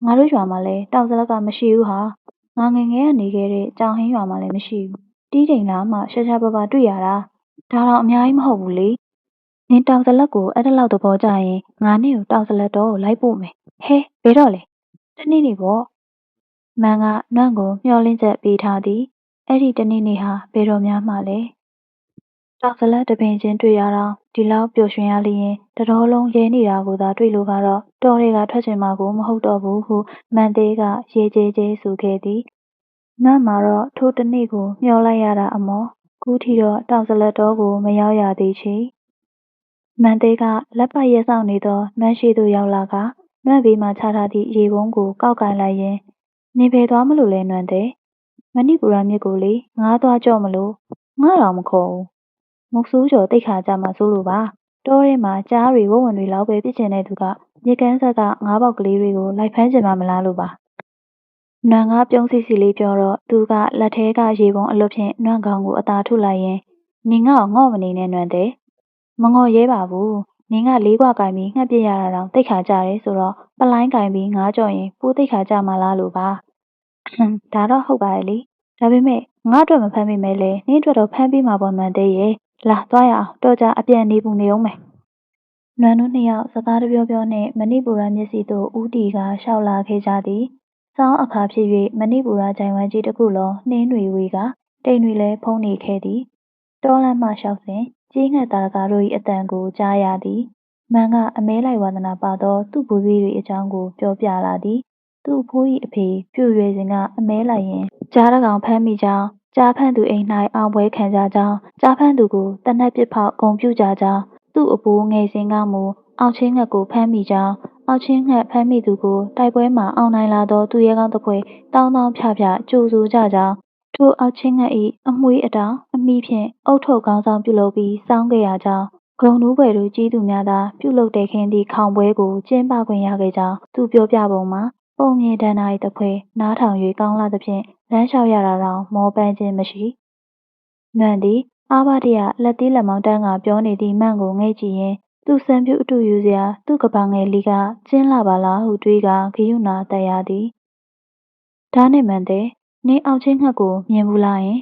ငါတို့ရွာမှာလည်းတောင်စလက်ကမရှိဘူးဟာငါငယ်ငယ်ကနေခဲ့တဲ့ကြောင်ဟင်းရွာမှာလည်းမရှိဘူးတီးတိမ်လားမှရှာရှာပါပါတွေ့ရတာဒါတော့အများကြီးမဟုတ်ဘူးလေနင်တောင်စလက်ကိုအဲ့ဒါလောက်သဘောကျရင်ငါနဲ့ကိုတောင်စလက်တော့လိုက်ပို့မယ်ဟဲဘယ်တော့လဲတနေ့နေ့ပေါ့မန်ကနွန့်ကိုမျှော်လင့်ချက်ပေးထားသည်အဲ့ဒီတနေ့နေ့ဟာဘယ်တော့များမှလဲတောင်စလက်တပင်ချင်းတွေ့ရတော့ဒီလောက်ပျော်ရွှင်ရလျင်တတော်လုံးရဲနေတာကိုသာတွေ့လို့ကတော့တော်တွေကထွက်ချင်မှာကိုမဟုတ်တော့ဘူးဟုမန်သေးကရေကျေးကျေးဆိုခဲ့သည်နတ်မှာတော့ထိုတနေ့ကိုမျှော်လိုက်ရတာအမော်ကူးထီတော့တောင်စလက်တော်ကိုမရောက်ရသေးချေမန်သေးကလက်ပတ်ရဲဆောင်နေသောနတ်ရှိသို့ရောက်လာကနွန့်ဘေးမှချထားသည့်ရေပုံးကိုကောက်ကင်လိုက်ရင်နေပေသွားမလို့လဲနွန့်တဲ့မဏိပူရမြစ်ကိုလေငားသွားကြော့မလို့ငါတော့မခေါ်ဘူးမုတ်ဆိုးကျော်တိတ်ခါကြမှာစိုးလို့ပါတောထဲမှာကြားတွေဝုတ်ဝင်တွေလောက်ပဲပြစ်ကျင်တဲ့သူကမြေကမ်းဆက်ကငါးပေါက်ကလေးတွေကိုလိုက်ဖမ်းကျင်မှမလားလို့ပါနွန့်ကပြုံးစီစီလေးပြောတော့သူကလက်ထဲကရေပုံးအလွတ်ဖြင့်နွန့်ခေါင်းကိုအသာထုလိုက်ရင်နင်ငါ့ကိုငေါ့မနေနဲ့နွန့်တဲ့မငေါ်ရဲပါဘူးနင်ကလေးကွာကင်ပြီးငှက်ပစ်ရတာတော့တိတ်ခါကြတယ်ဆိုတော့ပလိုင်းကင်ပြီးငါးကြော်ရင်ပိုးတိတ်ခါကြမှာလားလို့ပါဒါတော့ဟုတ်ပါရဲ့လေဒါပေမဲ့ငါ့အတွက်မဖမ်းမိမဲ့လေနင့်အတွက်တော့ဖမ်းပေးမှာပေါ့နွန့်တဲ့ရဲ့လာသွားရအောင်တော့ကြအပြန်နေပူနေအောင်မယ်နွန့်တို့နှစ်ယောက်စကားတပြောပြောနှင့်မဏိပူရမျက်စိသို့ဦးတီကရှောက်လာခဲ့ကြသည်စောင်းအခါဖြစ်၍မဏိပူရဂျိုင်ဝမ်ကြီးတစ်ခုလုံးနှင်းတွေဝေကတိမ်တွေလည်းဖုံးနေခဲ့သည်တောလမ်းမှလျှောက်စဉ်ကြီးငှက်သားကားတို့၏အတန်ကိုကြားရသည်မန်ကအမဲလိုက်ဝါသနာပါသောသူ့ဘိုးဘေးတွေအကြောင်းကိုပြောပြလာသည်သူ့ဖိုး၏အဖေပြိုရွယ်စဉ်ကအမဲလိုက်ရင်ကြားတကောင်ဖမ်းမိကြောင်းကြားဖမ်းသူအိမ်၌အောင်ပွဲခံကြကြောင်းကြားဖမ်းသူကိုတနက်ပစ်ဖောက်ဂုံပြုကြကြောင်းသူ့အဖိုးငယ်စဉ်ကမူအောင်ချင်းငှက်ကိုဖမ်းမိကြောင်းအောင်ချင်းငှက်ဖမ်းမိသူကိုတိုက်ပွဲမှာအောင်နိုင်လာသောသူရဲကောင်းတစ်ဖွဲ့တောင်းတောင်းဖြဖြကြိုဆိုကြကြောင်းထိုအောင်ချင်းငှက်၏အမွှေးအတောင်အမိဖြင့်အုတ်ထုတ်ကောင်းဆောင်ပြုလုပ်ပြီးစောင်းခဲ့ရကြောင်းဂုံတူးပွဲတို့ကြီးသူများသာပြုလုပ်တဲ့ခင်းသည့်ခေါင်ပွဲကိုကျင်းပခွင့်ရခဲ့ကြောင်းသူပြောပြပုံမှာပုံမြင်တန်း၏တစ်ဖွဲနားထောင်၍ကောင်းလာသဖြင့်လမ်းလျှောက်ရတာတောင်မောပန်းခြင်းမရှိနွန့်သည်အာဘတရလက်သီးလက်မောင်းတန်းကပြောနေသည့်မန့်ကိုငဲ့ကြည့်ရင်သူ့စံပြူအတူယူစရာသူ့ကပောင်ငယ်လေးကကျင်းလာပါလားဟုတွေးကဂယုဏတက်ရသည်ဒါနှင့်မန်တဲ့နင်းအောင်ချင်းငှက်ကိုမြင်ဘူးလားယင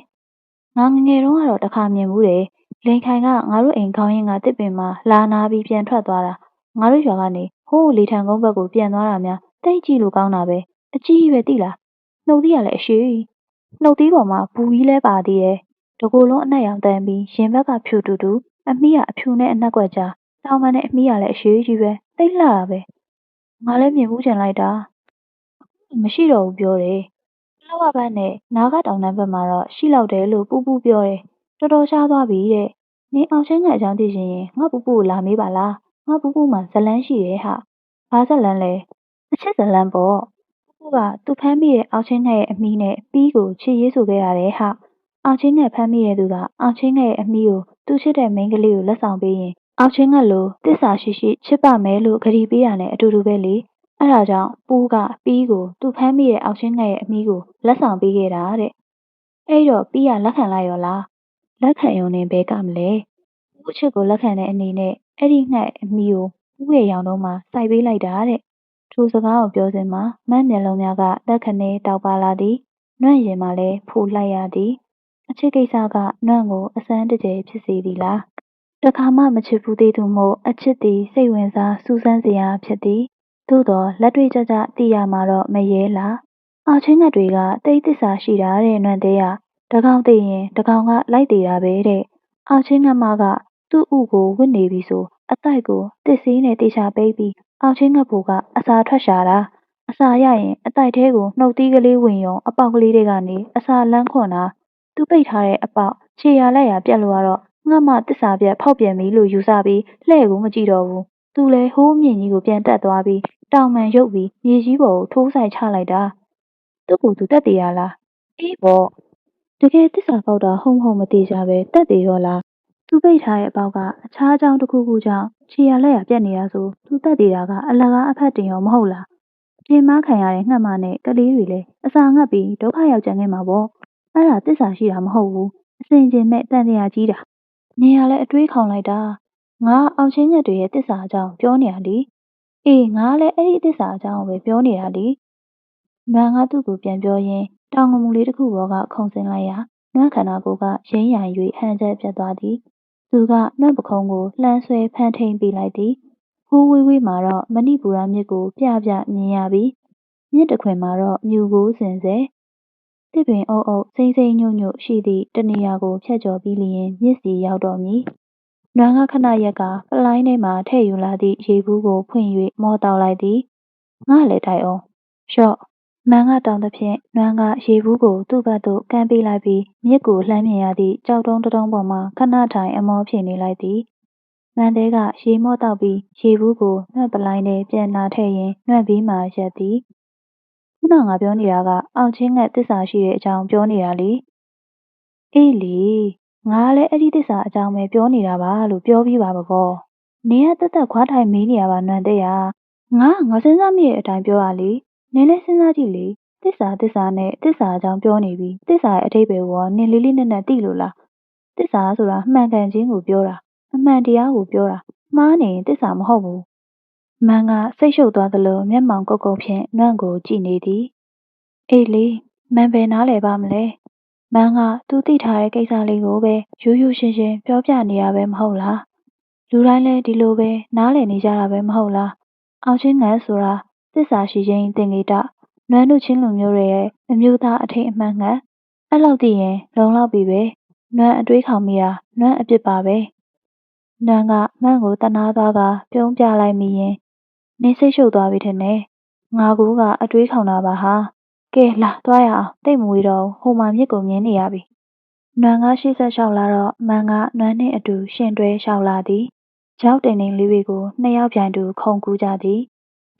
်ငါငငယ်တုန်းကတော့တစ်ခါမြင်ဘူးတယ်လိန်ခိုင်ကငါတို့အိမ်ခေါင်းရင်းကတစ်ပင်မှာလာနာပြီးပြန်ထွက်သွားတာငါတို့ရွာကနေဟိုးလေထံကုန်းဘက်ကိုပြန်သွားတာများတိတ်ကြည့်လို့ကောင်းတာပဲအကြီးပဲတိလားနှုတ်သီးကလည်းအရှိနှုတ်သီးပေါ်မှာဘူကြီးလဲပါသေးတယ်တကိုယ်လုံးအနက်ရောင်တန်းပြီးရင်ဘက်ကဖြူတူတူအမီးကအဖြူနဲ့အနှက်ကွက်ကြားတောင်ပန်းနဲ့အမီးကလည်းအရှိကြီးပဲတိတ်လှတာပဲငါလည်းမြင်ဘူးချင်လိုက်တာမရှိတော့ဘူးပြောတယ်လောက်ကဘက်နဲ့နားကတောင်တန်းဘက်မှာတော့ရှိလောက်တယ်လို့ပူပူပြောတယ်တော်တော်ရှားသွားပြီတဲ့နင်အောင်ချင်းငှက်အကြောင်းသိရှင်ရင်ငါပူပူကိုလာမေးပါလားငါပူပူမှာဇလန်းရှိတယ်ဟာဘာဇလန်းလဲအချစ်ဇလန်းပေါ့ပူပူကသူ့ဖမ်းမိတဲ့အောင်ချင်းငှက်ရဲ့အမီးနဲ့ပြီးကိုချစ်ရေးဆိုခဲ့ရတယ်ဟာအောင်ချင်းငှက်ဖမ်းမိတဲ့သူကအောင်ချင်းငှက်ရဲ့အမီးကိုသူ့ချစ်တဲ့မိန်းကလေးကိုလက်ဆောင်ပေးရင်အောင်ချင်းငှက်လိုတစ္ဆာရှိရှိချစ်ပါမယ်လို့ဂရီပေးရနဲ့အတူတူပဲလေအဲ့ဒါကြောင့်ပူးကပြီးကိုသူ့ဖမ်းမိတဲ့အောင်ချင်းငှက်ရဲ့အမီးကိုလက်ဆောင်ပေးခဲ့တာတဲ့အဲ့တော့ပြီးကလက်ခံလိုက်ရောလားလက်ခံရုံနဲ့ဘဲကမလဲပူးအချစ်ကိုလက်ခံတဲ့အနေနဲ့အဲ့ဒီငှက်အမီးကိုပူးရဲ့ရောင်တော့မှစိုက်ပေးလိုက်တာတဲ့ထိုစကားကိုပြောစဉ်မှာမန့်မျက်လုံးများကလက်ခနဲတောက်ပါလာသည်နွန့်ရင်မှလည်းဖူလိုက်ရသည်အချစ်ကိစ္စကနွန့်ကိုအစမ်းတကျယ်ဖြစ်စေသည်လားတခါမှမချစ်ဘူးသေးသူမို့အချစ်သည်စိတ်ဝင်စားစူးစမ်းစရာဖြစ်သည်သို့တော်လက်တွေ့ကျကျသိရမှာတော့မရဲလားအောင်ချင်းငှက်တွေကတိတ်သစ္စာရှိတာတဲ့နွန့်သေးကတကောင်သိရင်တကောင်ကလိုက်သေးတာပဲတဲ့အောင်ချင်းငှက်မကသူ့ဥကိုဝစ်နေပြီဆိုအတိုက်ကိုတစ်စည်းနဲ့တေချာပိတ်ပြီးအောင်ချင်းငှက်ဘူကအစာထွက်ရှာတာအစာရရင်အတိုက်ထဲကိုနှုတ်သီးကလေးဝင်ရုံအပေါက်ကလေးတွေကနေအစာလန်းခွန်တာသူပိတ်ထားတဲ့အပေါက်ခြေရလက်ရပြက်လို့ကတော့ငှက်မတစ္ဆာပြက်ဖောက်ပြန်ပြီလို့ယူဆပြီးလှဲ့ကိုမကြည့်တော့ဘူးသူလဲဟိုးမြင့်ကြီးကိုပြန်တက်သွားပြီးတောင်မှန်ရုပ်ပြီးမြေကြီးပေါ်ကိုထိုးဆိုင်ချလိုက်တာသူ့ကိုယ်သူတက်သေးရလားအေးပေါ့တကယ်တစ္ဆာဖောက်တာဟုတ်မဟုတ်မသေးကြပဲတက်သေးတော့လားသူပိတ်ထားတဲ့အပေါက်ကအခြားအကြောင်းတစ်ခုခုကြောင့်ခြေရလက်ရပြက်နေတာဆိုသူတက်သေးတာကအလကားအဖက်တင်ရောမဟုတ်လားအပြင်မခံရတဲ့ငှက်မနဲ့ကလေးတွေလည်းအစာငတ်ပြီးဒုက္ခရောက်ကြနေမှာပေါ့အဲ့ဒါတစ္ဆာရှိတာမဟုတ်ဘူးအစင်ကျင်မဲ့တန်တရားကြီးတာနေရလဲအတွေးခေါင်လိုက်တာ ငါအောင်ချင်းငှက်တွေရဲ့တစ္ဆာအကြောင်းပြောနေရလीအေးငါလည်းအဲ့ဒီတစ္ဆာအကြောင်းကိုပဲပြောနေတာလीနွမ်းကသူ့ကိုပြန်ပြောရင်းတောင်ငမူလေးတစ်ခုပေါ်ကခုန်ဆင်းလိုက်ရာနွမ်းခန္ဓာကိုယ်ကရိမ့်ရိုင်၍ဟန်ချက်ပြတ်သွားသည်သူကနွမ်းပခုံးကိုလှမ်းဆွဲဖမ်းထိန်ပေးလိုက်သည်ဟိုးဝေးဝေးမှာတော့မဏိပူရမြစ်ကိုပြပြမြင်ရပြီးမြစ်တစ်ခွင်မှာတော့မြူကိုစင်စေတစ်ပင်အုပ်အုပ်စိမ့်စိမ့်ညွတ်ညွတ်ရှိသည့်တနေရာကိုဖြတ်ကျော်ပြီးလျင်မြစ်စီရောက်တော့မည်နွမ်းကခဏရက်ကပလိုင်းထဲမှထည့်ယူလာသည့်ရေဘူးကိုဖွင့်၍မောတောက်လိုက်သည်ငါလည်းထိုက်အောင်ရှော့မန်ကတောင်းသဖြင့်နွမ်းကရေဘူးကိုသူ့ဘက်သို့ကမ်းပေးလိုက်ပြီးမြစ်ကိုလှမ်းမြင်ရသည့်ကြောက်တုံးတုံးပေါ်မှခဏထိုင်အမောဖြစ်နေလိုက်သည်မန်တဲကရေမော့တောက်ပြီးရေဘူးကိုနွမ်းပလိုင်းထဲပြန်နာထည့်ရင်နွမ်းပြီးမှရက်သည်ခုနငါပြောနေတာကအောင်ချင်းငှက်တစ္ဆာရှိတဲ့အကြောင်းပြောနေတာလေအေးလေငါလည်းအဲ့ဒီတစ္ဆာအကြောင်းပဲပြောနေတာပါလို့ပြောပြီးပါပေါ့နင်ကတက်တက်ခွားထိုင်မေးနေရပါနွမ်းတဲ့ရငါစဉ်းစားမိတဲ့အတိုင်းပြောရလေနင်လည်းစဉ်းစားကြည့်လေတစ္ဆာနဲ့တစ္ဆာအကြောင်းပြောနေပြီးတစ္ဆာရဲ့အဓိပ္ပာယ်ကိုနင်လေးလေးနက်နက်သိလို့လားတစ္ဆာဆိုတာမှန်ကန်ခြင်းကိုပြောတာအမှန်တရားကိုပြောတာမှားနေရင်တစ္ဆာမဟုတ်ဘူးမန်ကစိတ်ရှုပ်သွားသလိုမျက်မှောင်ကုတ်ကုတ်ဖြင့်နွန့်ကိုကြည့်နေသည်အေးလေမန်ပဲနားလည်ပါမလဲမန်ကသူသိထားတဲ့ကိစ္စလေးကိုပဲရိုးရိုးရှင်းရှင်းပြောပြနေရပဲမဟုတ်လားလူတိုင်းလည်းဒီလိုပဲနားလည်နေကြတာပဲမဟုတ်လားအောင်ချင်းငန်းဆိုတာတစ္ဆာရှိခြင်းသင်္ကေတနွမ်းတို့ချင်းလူမျိုးတွေရဲ့အမျိုးသားအထိတ်အမှန်ငန်းအဲ့လောက်သိရင်လုံလောက်ပြီပဲနွမ်းအတွေးခေါင်မိတာနွမ်းအပြစ်ပါပဲနွမ်းကမန့်ကိုတနာသွားကပြုံးပြလိုက်မိရင်နင်းစိတ်ရှုပ်သွားပြီထင်တယ်ငါကူကအတွေးခေါင်တာပါဟာကဲလာသွားရအောင်တိတ်မဝေးတော့ဟိုမှာမြစ်ကိုမြင်နေရပြီနွမ်းကရှေ့ဆက်လျှောက်လာတော့မန်ကနွမ်းနှင့်အတူရှင်တွဲလျှောက်လာသည်ကြောက်တိန်တိန်လေးတွေကိုနှစ်ယောက်ပြိုင်တူခုန်ကူးကြသည်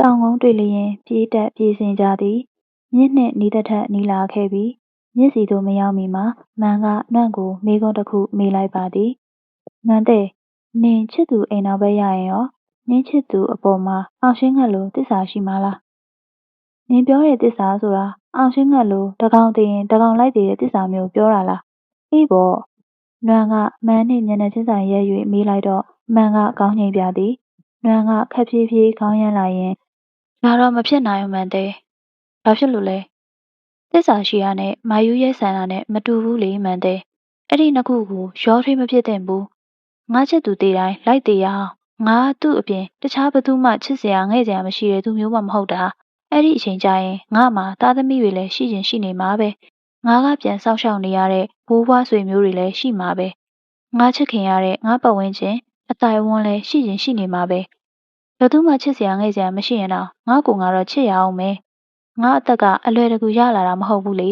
တောင်ကုန်းတွေ့လျင်ပြေးတက်ပြေးဆင်းကြသည်မြစ်နှင့်နီးတစ်ထက်နီးလာခဲ့ပြီးမြစ်စီသို့မရောက်မီမှာမန်ကနွန့်ကိုမေးခွန်းတစ်ခုမေးလိုက်ပါသည်နွမ်းတဲ့နင်ချစ်သူအိမ်နောက်ဘက်ရရင်ရောနင်းချစ်သူအပေါ်မှာအောင်ရှင်းငှက်လိုတစ္ဆာရှိမလားနင်ပြောတဲ့တစ္ဆာဆိုတာအောင်ရှင်းငှက်လိုတကောင်တည်ရင်တကောင်လိုက်တည်တဲ့တစ္ဆာမျိုးပြောတာလားအေးပေါ့နွမ်းကမန်နှင့်မျက်နှာချင်းဆိုင်ရဲ၍မေးလိုက်တော့မန်ကခေါင်းငိမ့်ပြသည်နွမ်းကခက်ဖြည်းဖြည်းခေါင်းရမ်းလာရင်ဒါတော့မဖြစ်နိုင်ဘူးမန်တဲ့ဘာဖြစ်လို့လဲတစ္ဆာရှိရနဲ့မာယူရဲ့ဆန္ဒနဲ့မတူဘူးလေမန်တဲ့အဲ့ဒီနှစ်ခုကိုရောထွေးမဖြစ်သင့်ဘူးငါချစ်သူတည်တိုင်းလိုက်တည်ရအောင်ငါသူ့အပြင်တခြားဘသူမှချစ်စရာငဲ့စရာမရှိတဲ့သူမျိုးမှမဟုတ်တာအဲ့ဒီအချိန်ကျရင်ငါမှသားသမီးတွေလည်းရှိရင်ရှိနေမှာပဲငါကပြန်ဆောက်ရှောက်နေရတဲ့ဘိုးဘွားဆွေမျိုးတွေလည်းရှိမှာပဲငါချစ်ခင်ရတဲ့ငါပတ်ဝန်းကျင်အတိုင်ဝန်းလည်းရှိရင်ရှိနေမှာပဲဘသူမှချစ်စရာငဲ့စရာမရှိရင်တော့ငါကိုငါတော့ချစ်ရအောင်မယ်ငါအသက်ကအလွယ်တကူရလာတာမဟုတ်ဘူးလေ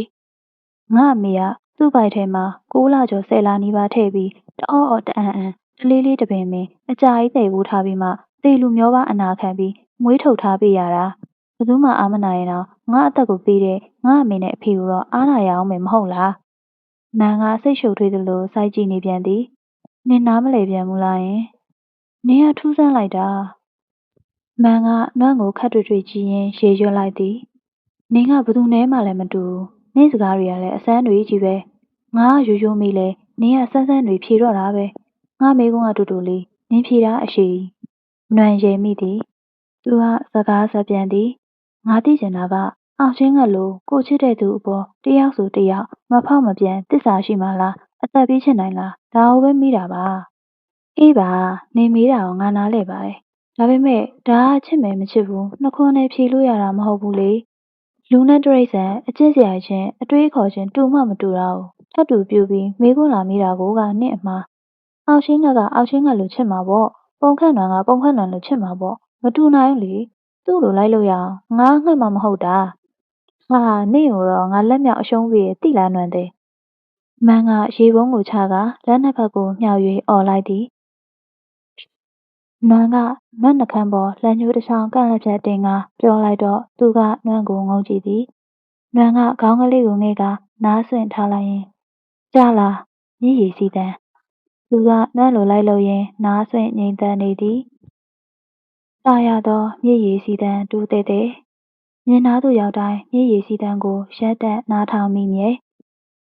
ငါအမေကသူ့ဘိုက်ထဲမှာ6 လကျော်10 လနီးပါးထည့်ပြီးတအော့အော့တအံ့အံ့တလေးလေးတပင်ပင်အကြာကြီးတည်ဘူးထားပြီးမှသေလူမျောပါအနာခံပြီးမွေးထုတ်ထားပေးရတာဘယ်သူမှအားမနာရင်တော့ငါအသက်ကိုပေးတဲ့ငါအမေနဲ့အဖေကိုတော့အားနာရအောင်မယ်မဟုတ်လားမန်ကစိတ်ရှုပ်ထွေးသလိုစိုက်ကြည့်နေပြန်သည်နင်နားမလဲပြန်ဘူးလားယင်နင်ကထူးဆန်းလိုက်တာမန်ကနွန့်ကိုခက်တွေ့တွေ့ကြည့်ရင်ရေရွတ်လိုက်သည်နင်ကဘသူနဲ့မှလည်းမတူနင့်စကားတွေကလည်းအစမ်းတွေကြီးပဲငါကရိုးရိုးမိလဲနင်ကဆန်းဆန်းတွေဖြေတော့တာပဲငါမေကုန်းကတူတူလေးနင်ဖြေတာအရှိနွန့်ရဲမိသည်သူကစကားဆက်ပြန်သည်ငါသိချင်တာကအောင်ချင်းကလိုကိုချစ်တဲ့သူအပေါ်တယောက်ဆိုတယောက်မဖောက်မပြန်တစ္ဆာရှိမှလားအသက်ပေးချင်နိုင်လားဒါကိုပဲမိတာပါအေးပါနေမေးတာကိုငါနားလဲပါတယ်ဒါပေမဲ့ဒါကချစ်မယ်မချစ်ဘူးနှခွန်းနဲ့ဖြေလို့ရတာမဟုတ်ဘူးလေလူနဲ့တရိษံအကျင့်စရာချင်းအတွေးခေါ်ချင်းတူမှမတူတော့ထပ်တူပြူပြီးမေးခွန်းလာမိတာကိုကနင့်အမှားအောက်ရှင်းကအောက်ရှင်းကလိုချစ်မှာပေါ့ပုံခန့်နွန်ကပုံခန့်နွန်လိုချစ်မှာပေါ့မတူနိုင်လေသူ့လိုလိုက်လို့ရအောင်ငါငှက်မှမဟုတ်တာဟာနင့်ကိုတော့ငါလက်မြောက်အရှုံးပေးရတိလားနွန်တဲ့မန်ကရေပုံးကိုချကလက်နှစ်ဖက်ကိုမြှောက်၍អော်လိုက်သည်နွမ်းကနွန့်နှခမ်းပေါ်လက်ညှိုးတစ်ချောင်းကန့်လက်ဖြတ်တင်ကပြောလိုက်တော့သူကနွန့်ကိုငုံကြည့်သည်နွမ်းကခေါင်းကလေးကိုငဲ့ကနားဆွင့်ထားလိုက်ရင်ကြားလားမြည်ရည်စီးတန်းသူကနွန့်လိုလိုက်လို့ရင်နားဆွင့်ငြိမ်သက်နေသည်တာရသောမြည်ရည်စီးတန်းတူးတဲ့တဲ့မြင်သားသူရောက်တိုင်းမြည်ရည်စီးတန်းကိုရက်တက်နားထောင်မိမြဲ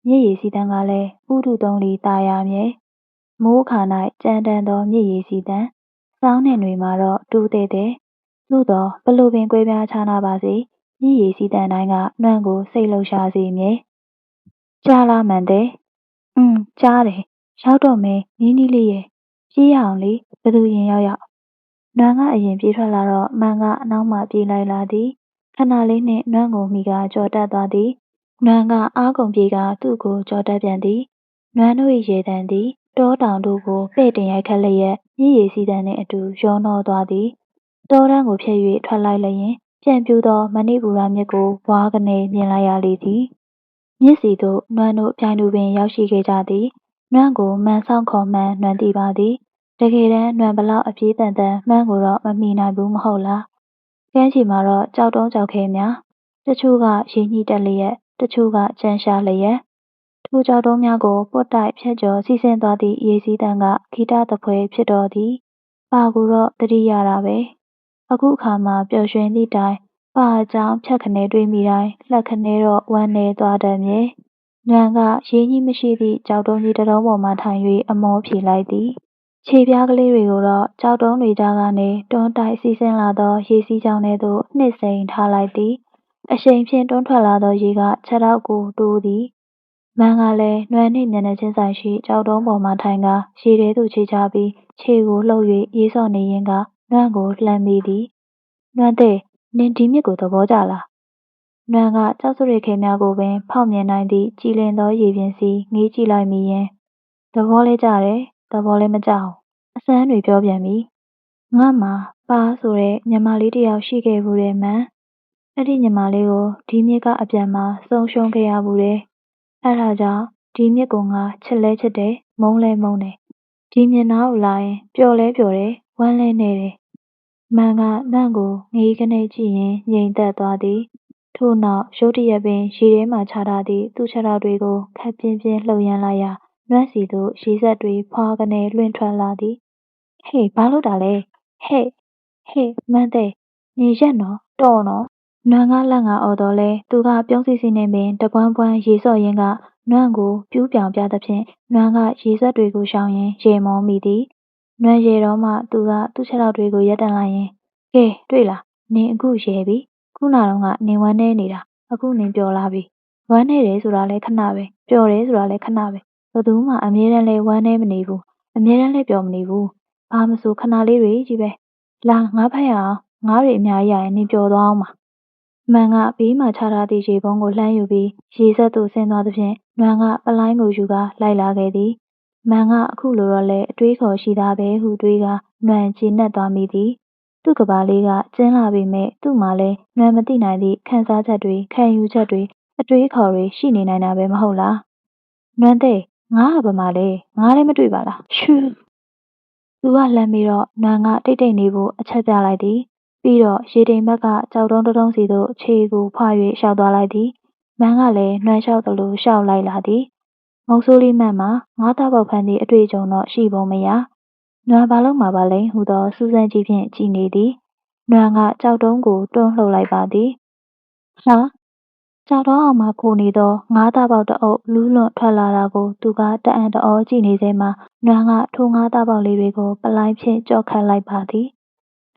မြည်ရည်စီးတန်းကလည်းဥဒုသုံးလီတာရမြဲမိုးခါ၌ကြမ်းတမ်းသောမြည်ရည်စီးတန်း စောင်းနှင့်တွေမှာတော့တူးသေးတယ်။သို့သော်ဘလို့ပင်ကွဲပြားခြားနားပါစေမြည်ရည်စီးတန်တိုင်းကနှွမ်းကိုစိတ်လှုပ်ရှားစေမည်။ကြားလားမှန်တယ်။ကြားတယ်။ရောက်တော့မယ်နီးနီးလေးရဲ့ပြေးရအောင်လေဘသူရင်ရောက်ရောက်။နွမ်းကအရင်ပြေးထွက်လာတော့မှန်ကအနောက်မှပြေးလိုက်လာသည်။ခဏလေးနှင့်နွမ်းကိုမိကကြော်တက်သွားသည်။နွမ်းကအားကုန်ပြေးကသူ့ကိုကြော်တက်ပြန်သည်။နွမ်းတို့၏ရေတံသည်တောတောင်တို့ကိုပဲ့တင်ရိုက်ခတ်လျက်မြည်ရည်စီးတံနှင့်အတူရောနှောသွားသည်။တောတန်းကိုဖြတ်၍ထွက်လိုက်လျင်ပြန်ပြူသောမဏိပူရမြစ်ကိုဝါးကနေမြင်လိုက်ရလေသည်။မြစ်စီသို့နွမ်းတို့ပြိုင်တူပင်ရောက်ရှိခဲ့ကြသည်။နွမ်းကိုမှန်ဆောင်ခေါ်မှန်နွမ်းသိပါသည်။တကယ်တမ်းနွမ်းဘလောက်အပြေးတန်တန်မှန်းကိုတော့မမီနိုင်ဘူးမဟုတ်လား။ကမ်းခြေမှာတော့ကြောက်တုံးကြောက်ခဲများ။တချို့ကရေညှိတက်လျက်တချို့ကကြမ်းရှာလျက်ထိုကြောက်တုံးများကိုပွတ်တိုက်ဖြတ်ကျော်စီးဆင်းသွားသည့်ရေစီးတန်းကဂီတသဖွယ်ဖြစ်တော်သည်။ပါကူတော့သတိရတာပဲ။အခုအခါမှာပျော်ရွှင်သည့်တိုင်ပါအကြောင်းဖြတ်ခနဲတွေးမိတိုင်းလှက်ခနဲတော့ဝမ်းနည်းသွားတတ်မြဲ။နွမ်းကရေညှိမရှိသည့်ကြောက်တုံးကြီးတစ်တုံးပေါ်မှထိုင်၍အမောဖြေလိုက်သည်။ခြေပြားကလေးတွေကိုတော့ကြောက်တုံးတွေကြားကနေတွန်းတိုက်စီးဆင်းလာသောရေစီးကြောင်းထဲသို့နှစ်စိန်ထားလိုက်သည်။အရှိန်ဖြင့်တွန်းထွက်လာသောရေကခြေထောက်ကိုတိုးသည်။မန်းကလည်းနွမ်းနှင့်မျက်နှာချင်းဆိုင်ရှိကြောက်တုံးပေါ်မှထိုင်ကရေထဲသို့ခြေချပြီးခြေကိုလှုပ်၍ရေဆော့နေရင်းကနွမ်းကိုလှမ်းမိသည်။နွမ်းတဲ့နင်ဒီမြစ်ကိုသဘောကျလား။နွမ်းကကျောက်စရစ်ခဲများကိုပင်ဖောက်မြင်နိုင်သည့်ကြည်လင်သောရေပြင်စီငေးကြည့်လိုက်မိရင်သဘောလည်းကျတယ်သဘောလည်းမကျဘူးအစမ်းတွေပြောပြန်ပြီ။ငါ့မှာပါဆိုတဲ့ညီမလေးတစ်ယောက်ရှိခဲ့ဘူးတဲ့မန်း။အဲ့ဒီညီမလေးကိုဒီမြစ်ကအပြန်မှာဆုံးရှုံးခဲ့ရဘူးတဲ့။အဲ့ဒါကြောင့်ဒီမြစ်ကိုငါချစ်လဲချစ်တယ်မုန်းလဲမုန်းတယ်။ဒီမြစ်နားကိုလာရင်ပျော်လဲပျော်တယ်ဝမ်းလဲနေတယ်။မန်းကနန့်ကိုငေးကနေကြည့်ရင်ငြိမ်သက်သွားသည်။ထို့နောက်ရုတ်တရက်ပင်ရေထဲမှချထားသည့်သူ့ခြေထောက်တွေကိုခပ်ပြင်းပြင်းလှုပ်ရမ်းလိုက်ရာနွမ်းစီသို့ရေစက်တွေဖွာကနေလွင့်ထွက်လာသည်။ဟေ့ဘာလုပ်တာလဲ။ဟဲ့မန်းတဲ့နေရက်နော်တော်နော်။နွမ်းကလန့်ကအော်တော့လဲသူကပြုံးစီစီနဲ့ပင်တပွန်းပွန်းရေဆော့ရင်းကနွမ်းကိုပြူးပြောင်ပြသဖြင့်နွမ်းကရေစက်တွေကိုရှောင်ရင်းရေမောမိသည်။နွမ်းရေတော့မှသူကသူ့ခြေထောက်တွေကိုရပ်တန့်လိုက်ရင်ကဲတွေ့လားနင်အခုရေပြီ။ခုနတော့ကနင်ဝမ်းနေနေတာအခုနင်ပျော်လာပြီ။ဝမ်းနေတယ်ဆိုတာလဲခဏပဲပျော်တယ်ဆိုတာလဲခဏပဲဘယ်သူမှအမြဲတမ်းလဲဝမ်းနေမနေဘူးအမြဲတမ်းလဲပျော်မနေဘူး။ဘာမဆိုခဏလေးတွေကြီးပဲ။လာငါဖက်ရအောင်ငါးတွေအများကြီးရရင်နင်ပျော်သွားအောင်ပါ။မန်းကဘေးမှချထားသည့်ရေပုံးကိုလှမ်းယူပြီးရေစက်သို့ဆင်းသွားသဖြင့်နွမ်းကပလိုင်းကိုယူကာလိုက်လာခဲ့သည်။မန်းကအခုလိုတော့လဲအတွေးခေါ်ရှိသားပဲဟုတွေးကာနွမ်းကျေနပ်သွားမိသည်။သူ့ကဘာလေးကကျဉ်းလာပေမဲ့သူ့မှာလဲနွမ်းမသိနိုင်သည့်ခံစားချက်တွေခံယူချက်တွေအတွေးခေါ်တွေရှိနေနိုင်တာပဲမဟုတ်လား။နွမ်းတဲ့ငါကဘာမှလဲငါလည်းမတွေ့ပါလား။ရှူသူကလှမ်းပြီးတော့နွမ်းကတိတ်တိတ်နေဖို့အချက်ပြလိုက်သည်။ပြီးတော့ရေတိမ်ဘက်ကကြောက်တုံးတုံးစီသို့ခြေကိုဖွာ၍ရှောက်သွားလိုက်သည်။မန်းကလည်းနွမ်းလျှောက်သလိုရှောက်လိုက်လာသည်။မုတ်ဆိုးလေးမန်းမှာငါးသားပေါက်ဖမ်းသည့်အတွေ့အကြုံတော့ရှိပုံမရ။နွမ်းဘာလို့မှာပါလဲဟူသောစူးစမ်းကြည့်ဖြင့်ကြည်နေသည်။နွမ်းကကြောက်တုံးကိုတွန်းလှုပ်လိုက်ပါသည်။ဟာကြောက်တော့အောင်မှခိုနေသောငါးသားပေါက်တအုပ်လူးလွန်ထွက်လာတာကိုသူကတအံ့တအောကြည့်နေစေမှာနွမ်းကထိုငါးသားပေါက်လေးတွေကိုပလိုင်းဖြင့်ကြော့ခတ်လိုက်ပါသည်။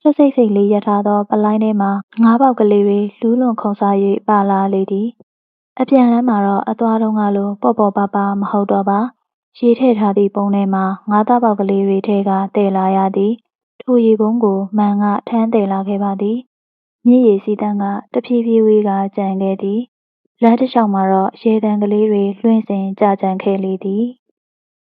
စိတ်စိတ်လေးရထားသောပလိုင်းထဲမှာငါးပေါက်ကလေးတွေလူးလွန်ခုန်စား၍ပါလာလေသည်။အပြန်လမ်းမှာတော့အသွားတုံးကလိုပေါ့ပေါ့ပါပါမဟုတ်တော့ပါ။ရေထည့်ထားသည့်ပုံးထဲမှာငါးသားပေါက်ကလေးတွေထဲကတည်လာရသည်။ထိုရေပုံးကိုမန်းကထမ်းတည်လာခဲ့ပါသည်။မြစ်ရေစီးတန်းကတဖြည်းဖြည်းဝေးကကြံခဲ့သည်။လမ်းတစ်လျှောက်မှာတော့ရေတံကလေးတွေလွင့်စင်ကြကြံခဲ့လေသည်။